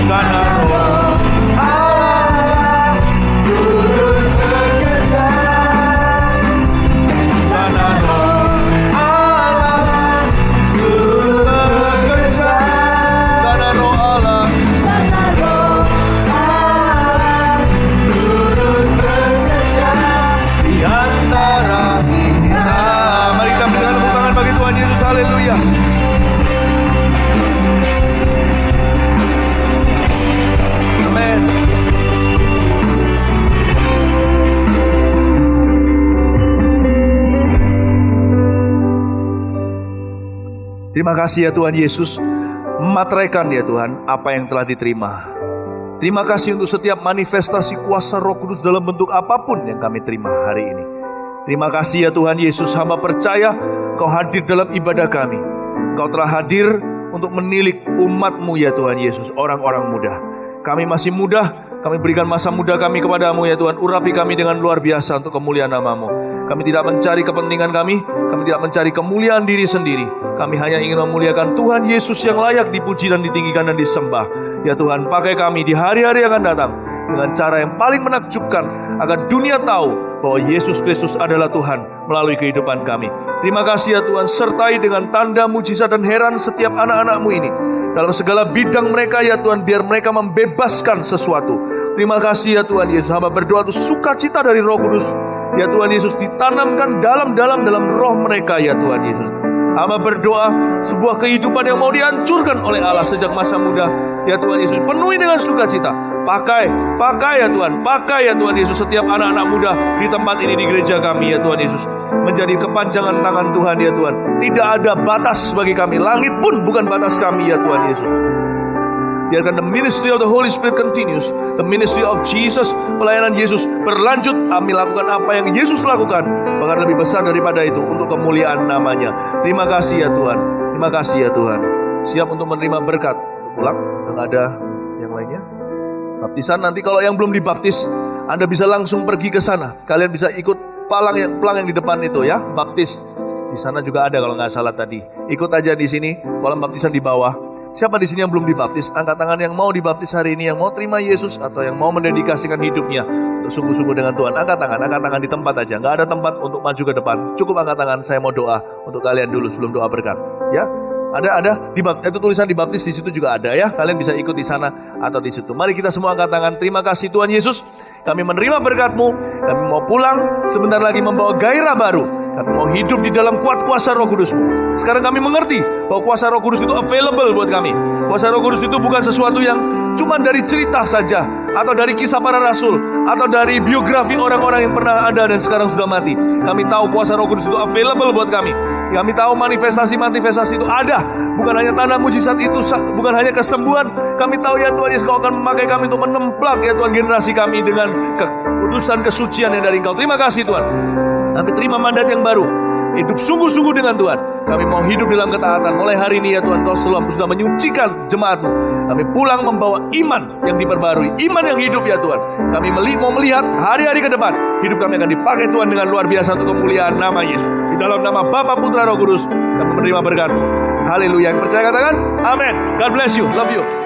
Karena Roh Allah turun bekerja. Karena Roh Allah turut bekerja. Karena Roh Allah. Karena Roh Allah turun bekerja. Di antara kita. Mari kita berikan tepuk tangan bagi Tuhan Yesus. Haleluya. Amin. Terima kasih ya Tuhan Yesus. Materaikan ya Tuhan apa yang telah diterima. Terima kasih untuk setiap manifestasi kuasa Roh Kudus dalam bentuk apapun yang kami terima hari ini. Terima kasih ya Tuhan Yesus. Hamba percaya Kau hadir dalam ibadah kami. Kau telah hadir untuk menilik umat-Mu ya Tuhan Yesus, orang-orang muda. Kami masih muda, kami berikan masa muda kami kepadamu ya Tuhan. Urapi kami dengan luar biasa untuk kemuliaan nama-Mu. Kami tidak mencari kepentingan kami tidak mencari kemuliaan diri sendiri. Kami hanya ingin memuliakan Tuhan Yesus yang layak dipuji dan ditinggikan dan disembah. Ya Tuhan, pakai kami di hari-hari yang akan datang dengan cara yang paling menakjubkan, agar dunia tahu bahwa Yesus Kristus adalah Tuhan melalui kehidupan kami. Terima kasih ya Tuhan, sertai dengan tanda, mujizat dan heran setiap anak-anak-Mu ini. Dalam segala bidang mereka ya Tuhan, biar mereka membebaskan sesuatu. Terima kasih ya Tuhan Yesus. Hamba berdoa untuk sukacita dari Roh Kudus ya Tuhan Yesus ditanamkan dalam roh mereka ya Tuhan Yesus. Hamba berdoa sebuah kehidupan yang mau dihancurkan oleh Allah sejak masa muda ya Tuhan Yesus, penuhi dengan sukacita. Pakai ya Tuhan, pakai ya Tuhan Yesus setiap anak-anak muda di tempat ini, di gereja kami ya Tuhan Yesus, menjadi kepanjangan tangan Tuhan ya Tuhan. Tidak ada batas bagi kami, langit pun bukan batas kami ya Tuhan Yesus. Biarkan the ministry of the Holy Spirit continues, the ministry of Jesus, pelayanan Yesus berlanjut. Kami lakukan apa yang Yesus lakukan, bahkan lebih besar daripada itu untuk kemuliaan namanya. Terima kasih ya Tuhan, terima kasih ya Tuhan. Siap untuk menerima berkat. Pulang, yang ada yang lainnya. Baptisan nanti kalau yang belum dibaptis, Anda bisa langsung pergi ke sana. Kalian bisa ikut pelang yang di depan itu ya, baptis. Di sana juga ada kalau nggak salah tadi. Ikut aja di sini, kolam baptisan di bawah. Siapa di sini yang belum dibaptis? Angkat tangan yang mau dibaptis hari ini, yang mau terima Yesus atau yang mau mendedikasikan hidupnya untuk sungguh-sungguh dengan Tuhan. Angkat tangan di tempat aja. Nggak ada tempat untuk maju ke depan. Cukup angkat tangan. Saya mau doa untuk kalian dulu sebelum doa berkat. Ya, ada itu tulisan dibaptis di situ juga ada ya. Kalian bisa ikut di sana atau di situ. Mari kita semua angkat tangan. Terima kasih Tuhan Yesus. Kami menerima berkat-Mu. Kami mau pulang sebentar lagi membawa gairah baru. Kami mau hidup di dalam kuat kuasa Roh Kudus-Mu. Sekarang kami mengerti bahwa kuasa Roh Kudus itu available buat kami. Kuasa Roh Kudus itu bukan sesuatu yang cuma dari cerita saja, atau dari kisah para rasul, atau dari biografi orang-orang yang pernah ada dan sekarang sudah mati. Kami tahu kuasa Roh Kudus itu available buat kami. Kami tahu manifestasi-manifestasi itu ada. Bukan hanya tanda mujizat itu, bukan hanya kesembuhan. Kami tahu ya Tuhan Yesus, Kau akan memakai kami untuk menemplak ya Tuhan generasi kami dengan kekudusan kesucian yang dari Engkau. Terima kasih Tuhan. Kami terima mandat yang baru, hidup sungguh-sungguh dengan Tuhan. Kami mau hidup dalam ketaatan. Mulai hari ini ya Tuhan, Kau sudah menyucikan jemaat-Mu. Kami pulang membawa iman yang diperbarui, iman yang hidup ya Tuhan. Kami mau melihat hari-hari ke depan, hidup kami akan dipakai Tuhan dengan luar biasa untuk kemuliaan nama Yesus. Di dalam nama Bapa, Putra, Roh Kudus, kami menerima berkat. Haleluya. Yang percaya katakan amin. God bless you, love you.